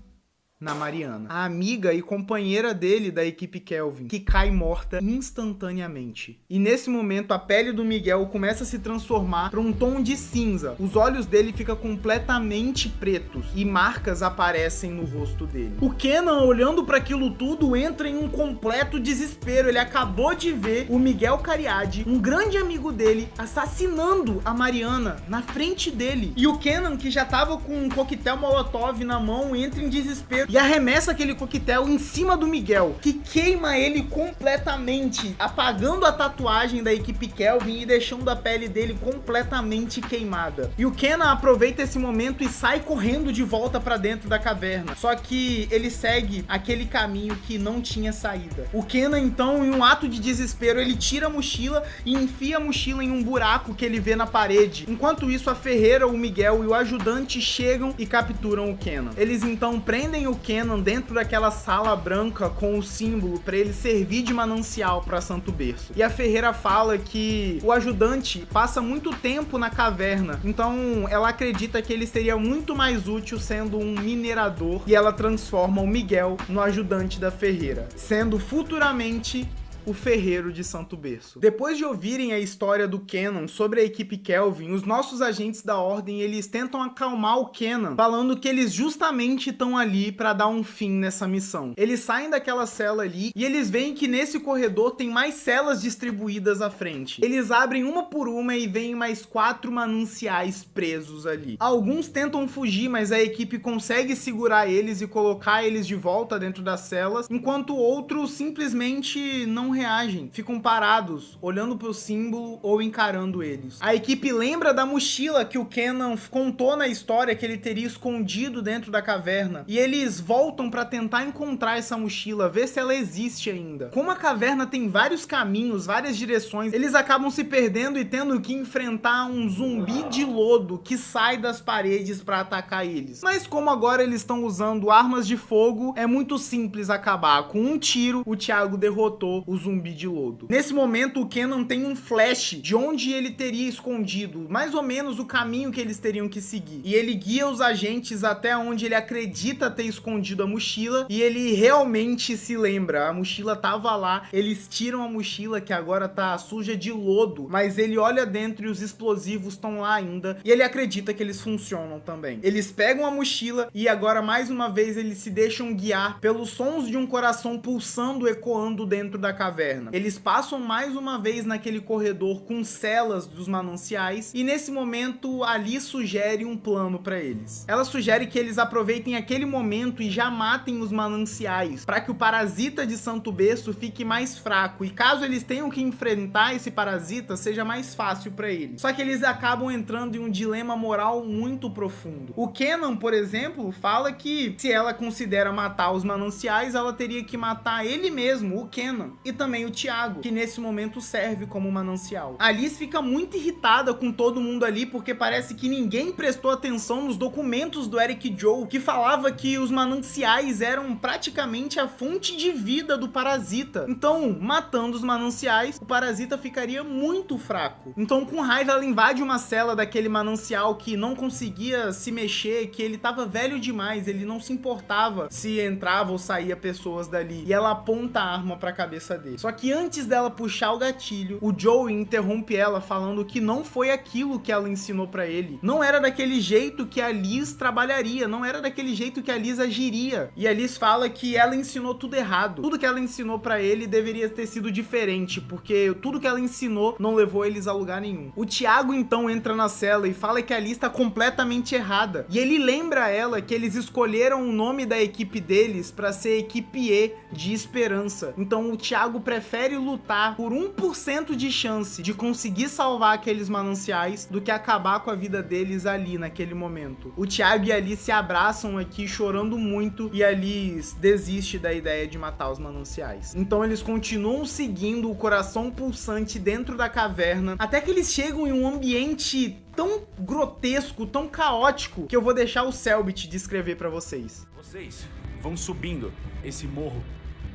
na Mariana, a amiga e companheira dele da equipe Kelvin, que cai morta instantaneamente. E nesse momento a pele do Miguel começa a se transformar para um tom de cinza. Os olhos dele ficam completamente pretos e marcas aparecem no rosto dele. O Kenan, olhando para aquilo tudo, entra em um completo desespero. Ele acabou de ver o Miguel Cariade, um grande amigo dele, assassinando a Mariana na frente dele. E o Kenan, que já tava com um coquetel Molotov na mão, entra em desespero e arremessa aquele coquetel em cima do Miguel, que queima ele completamente, apagando a tatuagem da equipe Kelvin e deixando a pele dele completamente queimada. E o Kenan aproveita esse momento e sai correndo de volta pra dentro da caverna. Só que ele segue aquele caminho que não tinha saída. O Kenan, então, em um ato de desespero, ele tira a mochila e enfia a mochila em um buraco que ele vê na parede. Enquanto isso, a Ferreira, o Miguel e o ajudante chegam e capturam o Kenan. Eles então prendem o Kenan dentro daquela sala branca com o símbolo para ele servir de manancial para Santo Berço. E a Ferreira fala que o ajudante passa muito tempo na caverna, então ela acredita que ele seria muito mais útil sendo um minerador, e ela transforma o Miguel no ajudante da Ferreira, sendo futuramente o ferreiro de Santo Berço. Depois de ouvirem a história do Kenan sobre a equipe Kelvin, os nossos agentes da Ordem, eles tentam acalmar o Kenan, falando que eles justamente estão ali para dar um fim nessa missão. Eles saem daquela cela ali e eles veem que nesse corredor tem mais celas distribuídas à frente. Eles abrem uma por uma e veem mais 4 mananciais presos ali. Alguns tentam fugir, mas a equipe consegue segurar eles e colocar eles de volta dentro das celas, enquanto outros simplesmente não reagem, ficam parados, olhando pro símbolo ou encarando eles. A equipe lembra da mochila que o Kenan contou na história que ele teria escondido dentro da caverna, e eles voltam para tentar encontrar essa mochila, ver se ela existe ainda. Como a caverna tem vários caminhos, várias direções, eles acabam se perdendo e tendo que enfrentar um zumbi de lodo que sai das paredes para atacar eles. Mas como agora eles estão usando armas de fogo, é muito simples acabar. Com um tiro, o Thiago derrotou o zumbi de lodo. Nesse momento, o Kenan tem um flash de onde ele teria escondido, mais ou menos o caminho que eles teriam que seguir. E ele guia os agentes até onde ele acredita ter escondido a mochila, e ele realmente se lembra. A mochila tava lá, eles tiram a mochila que agora tá suja de lodo, mas ele olha dentro e os explosivos estão lá ainda, e ele acredita que eles funcionam também. Eles pegam a mochila e agora mais uma vez eles se deixam guiar pelos sons de um coração pulsando, ecoando dentro da caverna. Eles passam mais uma vez naquele corredor com celas dos mananciais, e nesse momento Ali sugere um plano para eles. Ela sugere que eles aproveitem aquele momento e já matem os mananciais, para que o parasita de Santo Berço fique mais fraco, e caso eles tenham que enfrentar esse parasita, seja mais fácil para eles. Só que eles acabam entrando em um dilema moral muito profundo. O Kenan, por exemplo, fala que se ela considera matar os mananciais, ela teria que matar ele mesmo, o Kenan, e também o Thiago, que nesse momento serve como manancial. A Alice fica muito irritada com todo mundo ali, porque parece que ninguém prestou atenção nos documentos do Eric Joe, que falava que os mananciais eram praticamente a fonte de vida do parasita. Então, matando os mananciais, o parasita ficaria muito fraco. Então, com raiva, ela invade uma cela daquele manancial que não conseguia se mexer, que ele tava velho demais, ele não se importava se entrava ou saía pessoas dali, e ela aponta a arma pra cabeça dele. Só que antes dela puxar o gatilho, o Joey interrompe ela falando que não foi aquilo que ela ensinou pra ele. Não era daquele jeito que a Liz trabalharia, não era daquele jeito que a Liz agiria. E a Liz fala que ela ensinou tudo errado. Tudo que ela ensinou pra ele deveria ter sido diferente, porque tudo que ela ensinou não levou eles a lugar nenhum. O Thiago então entra na cela e fala que a Liz tá completamente errada. E ele lembra a ela que eles escolheram o nome da equipe deles pra ser equipe E, de esperança. Então o Thiago prefere lutar por 1% de chance de conseguir salvar aqueles mananciais do que acabar com a vida deles ali naquele momento. O Thiago e a Alice se abraçam aqui chorando muito e a Alice desiste da ideia de matar os mananciais. Então eles continuam seguindo o coração pulsante dentro da caverna até que eles chegam em um ambiente tão grotesco, tão caótico, que eu vou deixar o Selbit descrever pra vocês. Vocês vão subindo esse morro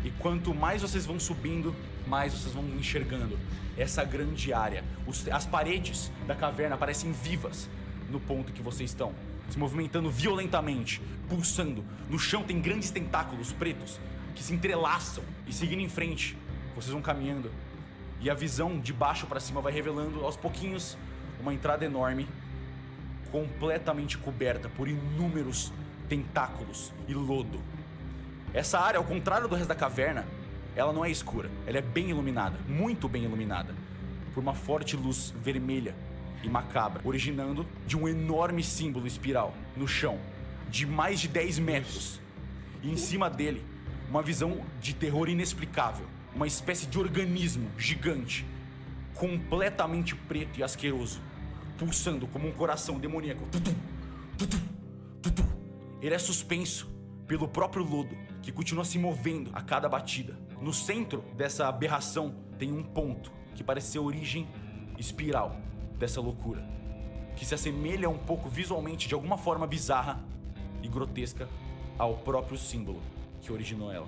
e quanto mais vocês vão subindo, mais vocês vão enxergando essa grande área. As paredes da caverna parecem vivas no ponto que vocês estão, se movimentando violentamente, pulsando. No chão tem grandes tentáculos pretos que se entrelaçam e seguindo em frente, vocês vão caminhando e a visão de baixo pra cima vai revelando aos pouquinhos uma entrada enorme, completamente coberta por inúmeros tentáculos e lodo. Essa área, ao contrário do resto da caverna, ela não é escura, ela é bem iluminada, muito bem iluminada, por uma forte luz vermelha e macabra, originando de um enorme símbolo espiral no chão, de mais de 10 metros. E em cima dele, uma visão de terror inexplicável, uma espécie de organismo gigante, completamente preto e asqueroso, pulsando como um coração demoníaco. Ele é suspenso pelo próprio lodo, que continua se movendo a cada batida. No centro dessa aberração tem um ponto que parece ser a origem espiral dessa loucura, que se assemelha um pouco visualmente, de alguma forma bizarra e grotesca, ao próprio símbolo que originou ela.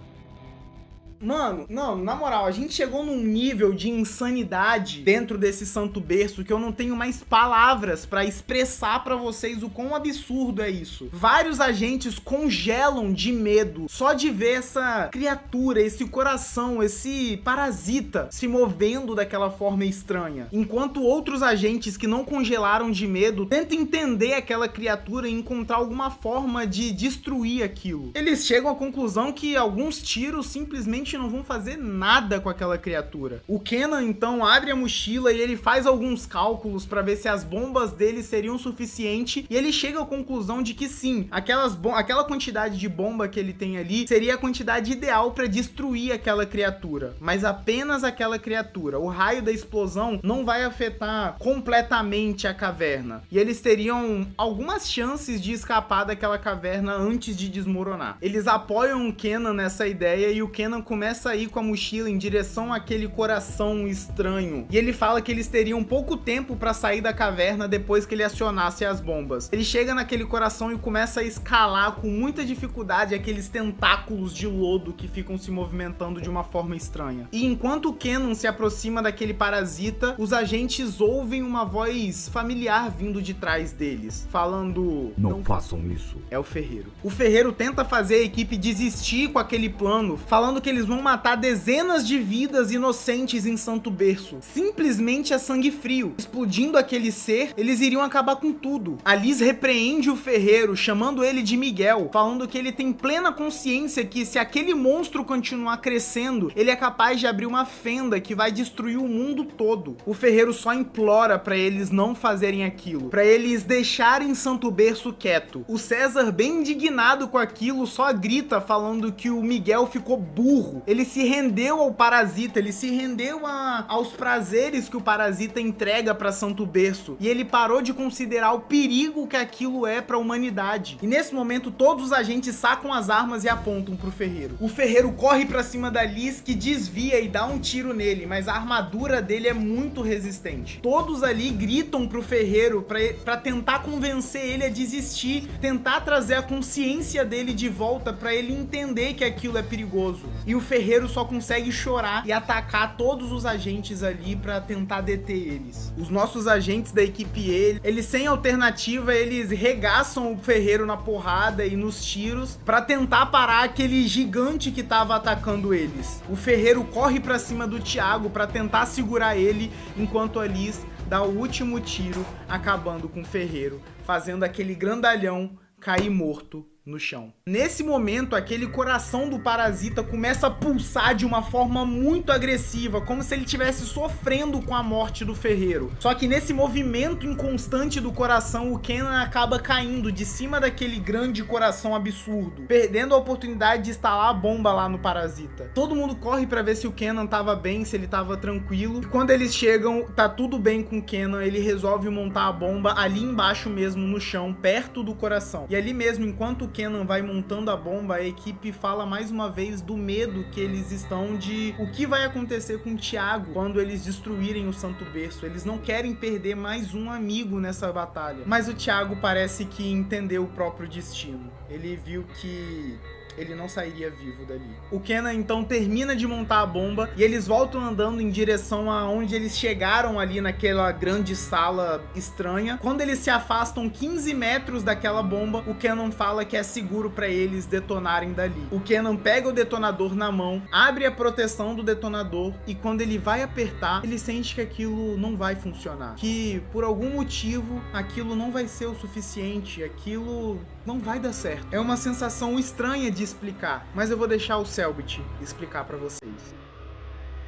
Mano, não, na moral, a gente chegou num nível de insanidade dentro desse santo berço que eu não tenho mais palavras pra expressar pra vocês o quão absurdo é isso. Vários agentes congelam de medo só de ver essa criatura, esse coração, esse parasita se movendo daquela forma estranha. Enquanto outros agentes que não congelaram de medo tentam entender aquela criatura e encontrar alguma forma de destruir aquilo. Eles chegam à conclusão que alguns tiros simplesmente não vão fazer nada com aquela criatura. O Kenan então abre a mochila e ele faz alguns cálculos para ver se as bombas dele seriam suficientes e ele chega à conclusão de que sim, aquela quantidade de bomba que ele tem ali seria a quantidade ideal para destruir aquela criatura, mas apenas aquela criatura. O raio da explosão não vai afetar completamente a caverna e eles teriam algumas chances de escapar daquela caverna antes de desmoronar. Eles apoiam o Kenan nessa ideia e o Kenan começa a ir com a mochila em direção àquele coração estranho. E ele fala que eles teriam pouco tempo para sair da caverna depois que ele acionasse as bombas. Ele chega naquele coração e começa a escalar com muita dificuldade aqueles tentáculos de lodo que ficam se movimentando de uma forma estranha. E enquanto o Kenan se aproxima daquele parasita, os agentes ouvem uma voz familiar vindo de trás deles, falando: não façam isso. É o Ferreiro. O Ferreiro tenta fazer a equipe desistir com aquele plano, falando que eles vão matar dezenas de vidas inocentes em Santo Berço, simplesmente a sangue frio. Explodindo aquele ser, eles iriam acabar com tudo. A Liz repreende o Ferreiro, chamando ele de Miguel, falando que ele tem plena consciência que se aquele monstro continuar crescendo, ele é capaz de abrir uma fenda que vai destruir o mundo todo. O Ferreiro só implora pra eles não fazerem aquilo, pra eles deixarem Santo Berço quieto. O César, bem indignado com aquilo, só grita falando que o Miguel ficou burro. Ele se rendeu ao parasita, ele se rendeu aos prazeres que o parasita entrega pra Santo Berço, e ele parou de considerar o perigo que aquilo é pra humanidade. E nesse momento todos os agentes sacam as armas e apontam pro Ferreiro. O Ferreiro corre pra cima da Liz, que desvia e dá um tiro nele, mas a armadura dele é muito resistente. Todos ali gritam pro Ferreiro pra tentar convencer ele a desistir, tentar trazer a consciência dele de volta pra ele entender que aquilo é perigoso. E o Ferreiro só consegue chorar e atacar todos os agentes ali pra tentar deter eles. Os nossos agentes da equipe eles sem alternativa, eles regaçam o Ferreiro na porrada e nos tiros pra tentar parar aquele gigante que tava atacando eles. O Ferreiro corre pra cima do Thiago pra tentar segurar ele, enquanto a Liz dá o último tiro, acabando com o Ferreiro, fazendo aquele grandalhão cair morto no chão. Nesse momento, aquele coração do parasita começa a pulsar de uma forma muito agressiva, como se ele estivesse sofrendo com a morte do ferreiro. Só que nesse movimento inconstante do coração, o Kenan acaba caindo de cima daquele grande coração absurdo, perdendo a oportunidade de instalar a bomba lá no parasita. Todo mundo corre pra ver se o Kenan tava bem, se ele tava tranquilo. E quando eles chegam, tá tudo bem com o Kenan, ele resolve montar a bomba ali embaixo mesmo, no chão, perto do coração. E ali mesmo, enquanto o Kenan vai montando a bomba, a equipe fala mais uma vez do medo que eles estão de o que vai acontecer com o Thiago quando eles destruírem o Santo Berço. Eles não querem perder mais um amigo nessa batalha. Mas o Thiago parece que entendeu o próprio destino. Ele viu que ele não sairia vivo dali. O Kenan então termina de montar a bomba e eles voltam andando em direção a onde eles chegaram ali naquela grande sala estranha. Quando eles se afastam 15 metros daquela bomba, o Kenan fala que é seguro para eles detonarem dali. O Kenan pega o detonador na mão, abre a proteção do detonador e quando ele vai apertar, ele sente que aquilo não vai funcionar. Que por algum motivo aquilo não vai ser o suficiente, aquilo não vai dar certo. É uma sensação estranha de explicar, mas eu vou deixar o Selbit explicar pra vocês.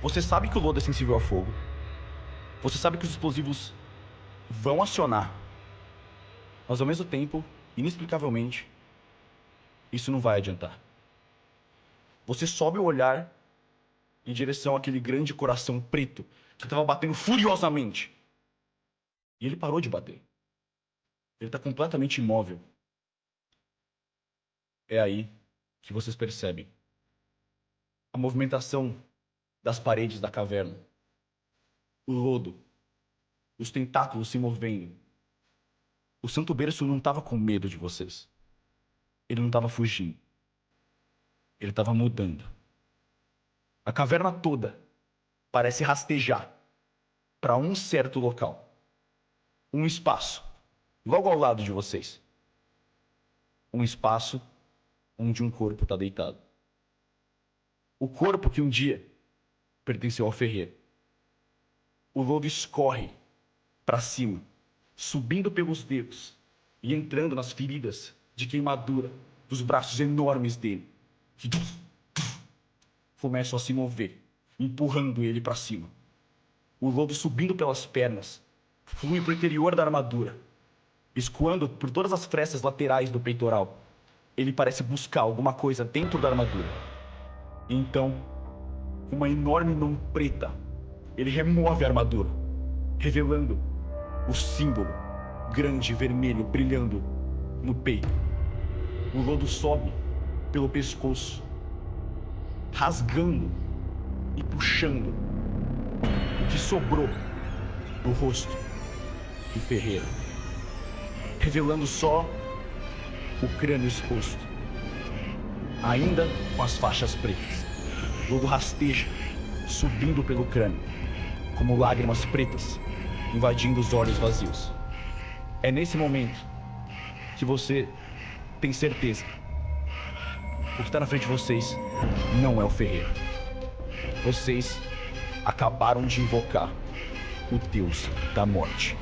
Você sabe que o lodo é sensível a fogo. Você sabe que os explosivos vão acionar. Mas ao mesmo tempo, inexplicavelmente, isso não vai adiantar. Você sobe o olhar em direção àquele grande coração preto que estava batendo furiosamente. E ele parou de bater. Ele está completamente imóvel. É aí que vocês percebem a movimentação das paredes da caverna, o lodo, os tentáculos se movendo. O Santo Berço não estava com medo de vocês. Ele não estava fugindo. Ele estava mudando. A caverna toda parece rastejar para um certo local. Um espaço, logo ao lado de vocês. Um espaço onde um corpo está deitado. O corpo que um dia pertenceu ao ferreiro. O lodo escorre para cima, subindo pelos dedos e entrando nas feridas de queimadura dos braços enormes dele, que começam a se mover, empurrando ele para cima. O lodo subindo pelas pernas, flui para o interior da armadura, escoando por todas as frestas laterais do peitoral. Ele parece buscar alguma coisa dentro da armadura. E então, com uma enorme mão preta, ele remove a armadura, revelando o símbolo grande vermelho brilhando no peito. O lodo sobe pelo pescoço, rasgando e puxando o que sobrou do rosto do ferreiro, revelando só o crânio exposto, ainda com as faixas pretas. O lodo rasteja, subindo pelo crânio, como lágrimas pretas, invadindo os olhos vazios. É nesse momento que você tem certeza. O que está na frente de vocês não é o ferreiro. Vocês acabaram de invocar o Deus da Morte.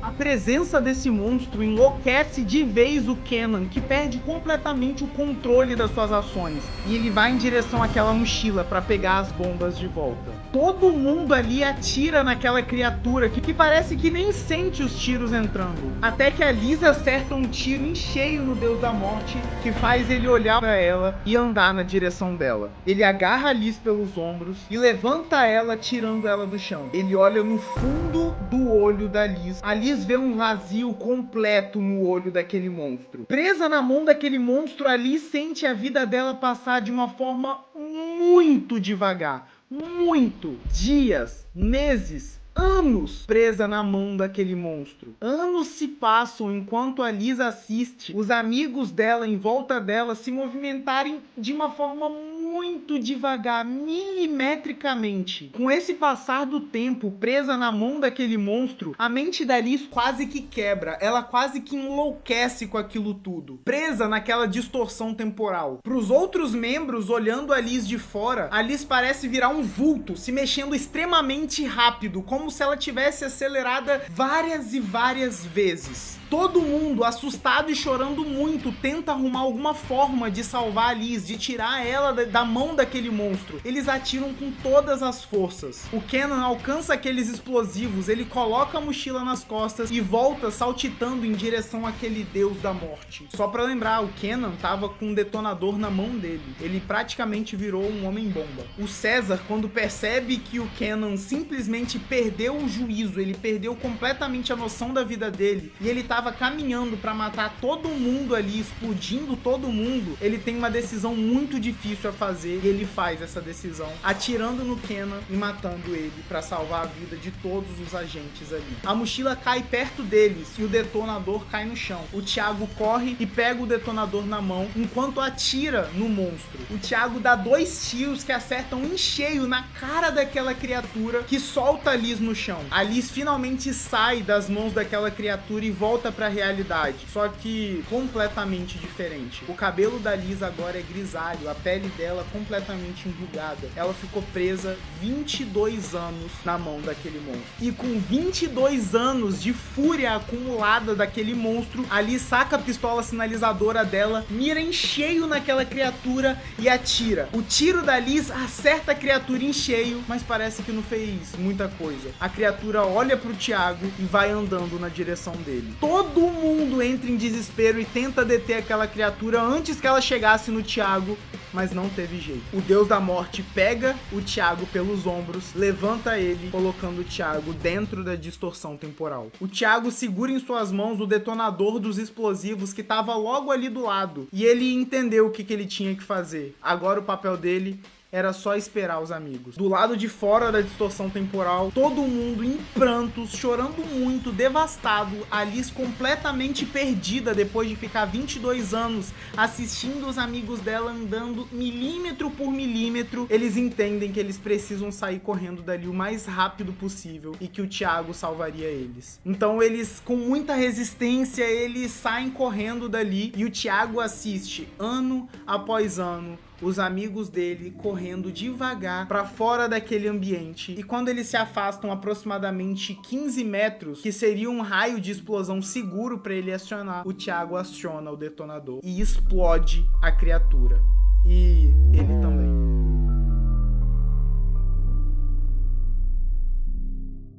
A presença desse monstro enlouquece de vez o Kenan, que perde completamente o controle das suas ações. E ele vai em direção àquela mochila para pegar as bombas de volta. Todo mundo ali atira naquela criatura que parece que nem sente os tiros entrando. Até que a Liz acerta um tiro em cheio no Deus da Morte, que faz ele olhar para ela e andar na direção dela. Ele agarra a Liz pelos ombros e levanta ela, tirando ela do chão. Ele olha no fundo do olho da Liz. A Liz vê um vazio completo no olho daquele monstro. Presa na mão daquele monstro, a Liz sente a vida dela passar de uma forma muito devagar. Muito. Dias, meses, anos presa na mão daquele monstro. Anos se passam enquanto a Liz assiste os amigos dela em volta dela se movimentarem de uma forma muito devagar, milimetricamente. Com esse passar do tempo, presa na mão daquele monstro, a mente da Liz quase que quebra, ela quase que enlouquece com aquilo tudo, presa naquela distorção temporal. Para os outros membros, olhando a Liz de fora, a Liz parece virar um vulto, se mexendo extremamente rápido, como se ela tivesse acelerada várias e várias vezes. Todo mundo, assustado e chorando muito, tenta arrumar alguma forma de salvar a Liz, de tirar ela da mão daquele monstro. Eles atiram com todas as forças. O Kenan alcança aqueles explosivos, ele coloca a mochila nas costas e volta saltitando em direção àquele deus da morte. Só pra lembrar, o Kenan tava com um detonador na mão dele. Ele praticamente virou um homem-bomba. O César, quando percebe que o Kenan simplesmente perdeu o juízo, ele perdeu completamente a noção da vida dele, e ele tava caminhando pra matar todo mundo ali, explodindo todo mundo, ele tem uma decisão muito difícil a fazer, e ele faz essa decisão, atirando no Kenan e matando ele pra salvar a vida de todos os agentes ali. A mochila cai perto deles e o detonador cai no chão. O Thiago corre e pega o detonador na mão enquanto atira no monstro. O Thiago dá 2 tiros que acertam em cheio na cara daquela criatura, que solta a Liz no chão. A Liz finalmente sai das mãos daquela criatura e volta pra realidade, só que completamente diferente. O cabelo da Liz agora é grisalho, a pele dela completamente enrugada. Ela ficou presa 22 anos na mão daquele monstro. E com 22 anos de fúria acumulada daquele monstro, a Liz saca a pistola sinalizadora dela, mira em cheio naquela criatura e atira. O tiro da Liz acerta a criatura em cheio, mas parece que não fez muita coisa. A criatura olha pro Thiago e vai andando na direção dele. Todo mundo entra em desespero e tenta deter aquela criatura antes que ela chegasse no Thiago, mas não teve jeito. O deus da morte pega o Thiago pelos ombros, levanta ele, colocando o Thiago dentro da distorção temporal. O Thiago segura em suas mãos o detonador dos explosivos que estava logo ali do lado, e ele entendeu o que ele tinha que fazer. Agora o papel dele era só esperar os amigos. Do lado de fora da distorção temporal, todo mundo em prantos, chorando muito, devastado, a Liz completamente perdida depois de ficar 22 anos assistindo os amigos dela andando milímetro por milímetro. Eles entendem que eles precisam sair correndo dali o mais rápido possível e que o Thiago salvaria eles. Então eles, com muita resistência, eles saem correndo dali e o Thiago assiste ano após ano os amigos dele correndo devagar para fora daquele ambiente. E quando eles se afastam aproximadamente 15 metros, que seria um raio de explosão seguro para ele acionar, o Thiago aciona o detonador e explode a criatura. E ele também.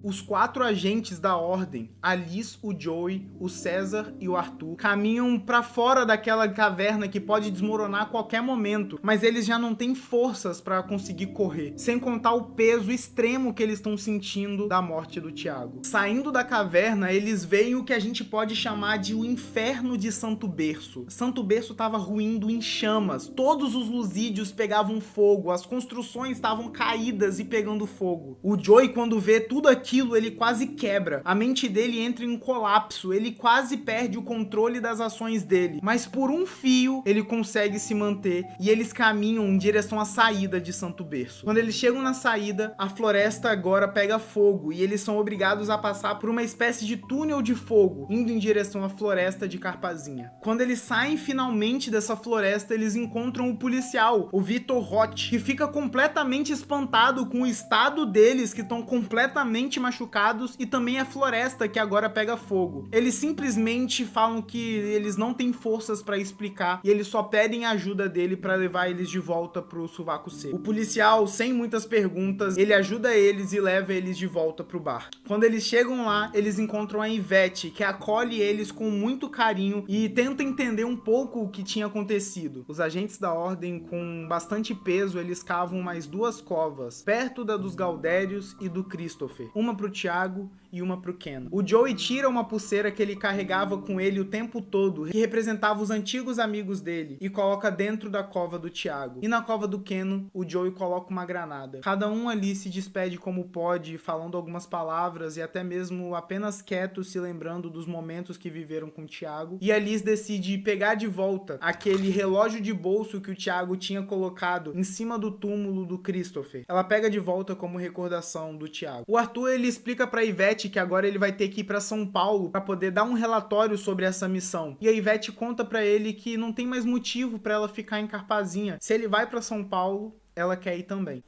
Os 4 agentes da Ordem, a Liz, o Joey, o César e o Arthur, caminham pra fora daquela caverna que pode desmoronar a qualquer momento, mas eles já não têm forças pra conseguir correr, sem contar o peso extremo que eles estão sentindo da morte do Thiago. Saindo da caverna, eles veem o que a gente pode chamar de o inferno de Santo Berço. Santo Berço estava ruindo em chamas, todos os lusídios pegavam fogo, as construções estavam caídas e pegando fogo. O Joey, quando vê tudo aquilo, ele quase quebra. A mente dele entra em colapso, ele quase perde o controle das ações dele. Mas por um fio, ele consegue se manter e eles caminham em direção à saída de Santo Berço. Quando eles chegam na saída, a floresta agora pega fogo e eles são obrigados a passar por uma espécie de túnel de fogo, indo em direção à floresta de Carpazinha. Quando eles saem finalmente dessa floresta, eles encontram o policial, o Vitor Roth, que fica completamente espantado com o estado deles, que estão completamente machucados, e também a floresta que agora pega fogo. Eles simplesmente falam que eles não têm forças pra explicar e eles só pedem a ajuda dele pra levar eles de volta pro Sovaco Seco. O policial, sem muitas perguntas, ele ajuda eles e leva eles de volta pro bar. Quando eles chegam lá, eles encontram a Ivete, que acolhe eles com muito carinho e tenta entender um pouco o que tinha acontecido. Os agentes da Ordem, com bastante peso, eles cavam mais 2 covas, perto da dos Galdérios e do Christopher. Uma uma pro Thiago e uma pro Ken. O Joey tira uma pulseira que ele carregava com ele o tempo todo, que representava os antigos amigos dele, e coloca dentro da cova do Thiago. E na cova do Ken, o Joey coloca uma granada. Cada um ali se despede como pode, falando algumas palavras e até mesmo apenas quietos, se lembrando dos momentos que viveram com o Thiago. E a Liz decide pegar de volta aquele relógio de bolso que o Thiago tinha colocado em cima do túmulo do Christopher. Ela pega de volta como recordação do Thiago. O Arthur, ele explica pra Ivete que agora ele vai ter que ir pra São Paulo pra poder dar um relatório sobre essa missão. E a Ivete conta pra ele que não tem mais motivo pra ela ficar em Carpazinha. Se ele vai pra São Paulo, ela quer ir também.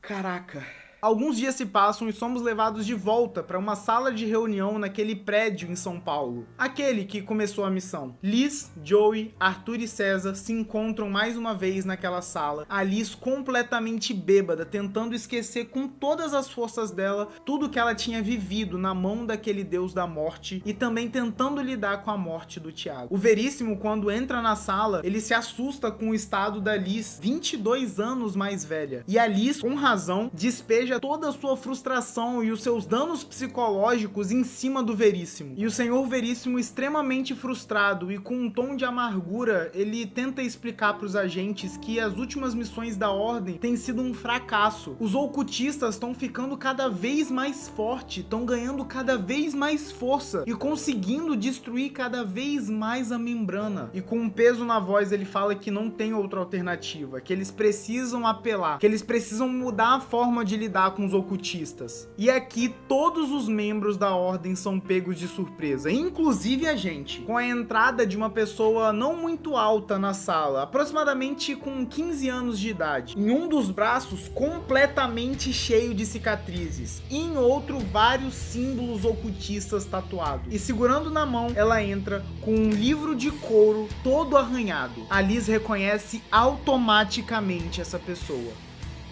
Caraca. Alguns dias se passam e somos levados de volta para uma sala de reunião naquele prédio em São Paulo. Aquele que começou a missão. Liz, Joey, Arthur e César se encontram mais uma vez naquela sala. A Liz completamente bêbada, tentando esquecer com todas as forças dela tudo que ela tinha vivido na mão daquele deus da morte e também tentando lidar com a morte do Thiago. O Veríssimo, quando entra na sala, ele se assusta com o estado da Liz, 22 anos mais velha. E a Liz, com razão, despeja toda a sua frustração e os seus danos psicológicos em cima do Veríssimo. E o Senhor Veríssimo, extremamente frustrado e com um tom de amargura, ele tenta explicar para os agentes que as últimas missões da Ordem têm sido um fracasso. Os ocultistas estão ficando cada vez mais fortes, estão ganhando cada vez mais força e conseguindo destruir cada vez mais a membrana. E com um peso na voz ele fala que não tem outra alternativa, que eles precisam apelar, que eles precisam mudar a forma de lidar com os ocultistas. E aqui todos os membros da Ordem são pegos de surpresa, inclusive a gente, com a entrada de uma pessoa não muito alta na sala, aproximadamente com 15 anos de idade. Em um dos braços completamente cheio de cicatrizes, e em outro vários símbolos ocultistas tatuados. E segurando na mão, ela entra com um livro de couro todo arranhado. A Liz reconhece automaticamente essa pessoa.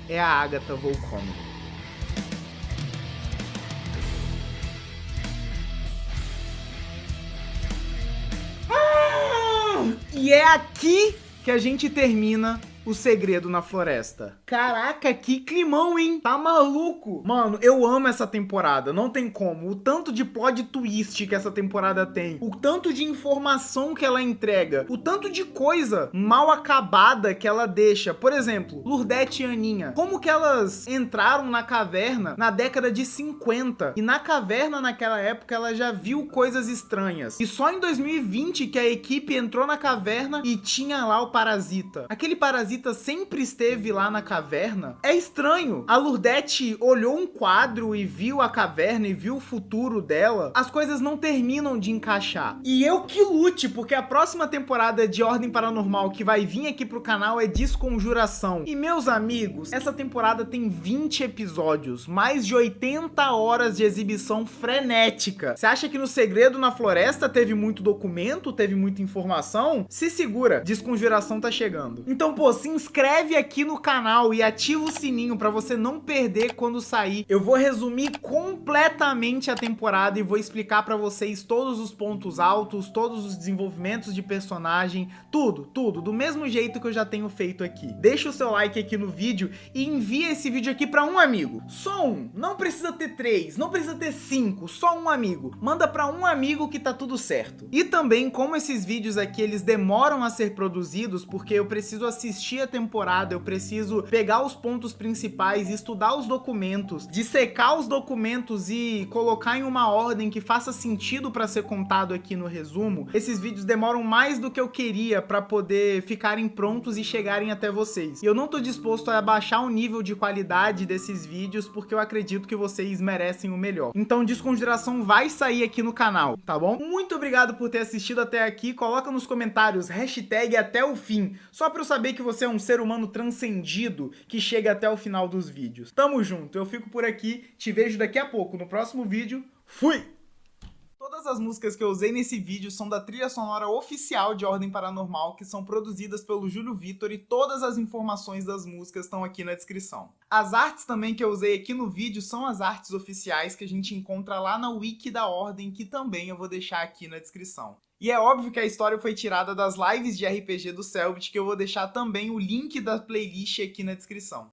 É a Agatha Volcom. E é aqui que a gente termina O Segredo na Floresta. Caraca, que climão, hein? Tá maluco? Mano, eu amo essa temporada, não tem como. O tanto de plot twist que essa temporada tem, o tanto de informação que ela entrega, o tanto de coisa mal acabada que ela deixa. Por exemplo, Lurdete e Aninha. Como que elas entraram na caverna na década de 50? E na caverna naquela época ela já viu coisas estranhas. E só em 2020 que a equipe entrou na caverna e tinha lá o parasita. Aquele parasita sempre esteve lá na caverna. É estranho. A Lurdete olhou um quadro e viu a caverna e viu o futuro dela. As coisas não terminam de encaixar. E eu que lute, porque a próxima temporada de Ordem Paranormal que vai vir aqui pro canal é Desconjuração. E meus amigos, essa temporada tem 20 episódios, mais de 80 horas de exibição frenética. Você acha que no Segredo na Floresta teve muito documento, teve muita informação? Se segura, Desconjuração tá chegando. Então, pô, se inscreve aqui no canal e ativa o sininho pra você não perder quando sair. Eu vou resumir completamente a temporada e vou explicar pra vocês todos os pontos altos, todos os desenvolvimentos de personagem, tudo, do mesmo jeito que eu já tenho feito aqui. Deixa o seu like aqui no vídeo e envia esse vídeo aqui pra um amigo. Só um. Não precisa ter 3, não precisa ter 5, só um amigo. Manda pra um amigo que tá tudo certo. E também, como esses vídeos aqui, eles demoram a ser produzidos, porque eu preciso assistir a temporada, eu preciso pegar os pontos principais, estudar os documentos, dissecar os documentos e colocar em uma ordem que faça sentido para ser contado aqui no resumo. Esses vídeos demoram mais do que eu queria para poder ficarem prontos e chegarem até vocês. E eu não tô disposto a abaixar o nível de qualidade desses vídeos, porque eu acredito que vocês merecem o melhor. Então Desconjuração vai sair aqui no canal, tá bom? Muito obrigado por ter assistido até aqui. Coloca nos comentários hashtag até o fim, só para eu saber que você é um ser humano transcendido que chega até o final dos vídeos. Tamo junto, eu fico por aqui, te vejo daqui a pouco no próximo vídeo. Fui! Todas as músicas que eu usei nesse vídeo são da trilha sonora oficial de Ordem Paranormal, que são produzidas pelo Júlio Vitor, e todas as informações das músicas estão aqui na descrição. As artes também que eu usei aqui no vídeo são as artes oficiais que a gente encontra lá na Wiki da Ordem, que também eu vou deixar aqui na descrição. E é óbvio que a história foi tirada das lives de RPG do Selbit, que eu vou deixar também o link da playlist aqui na descrição.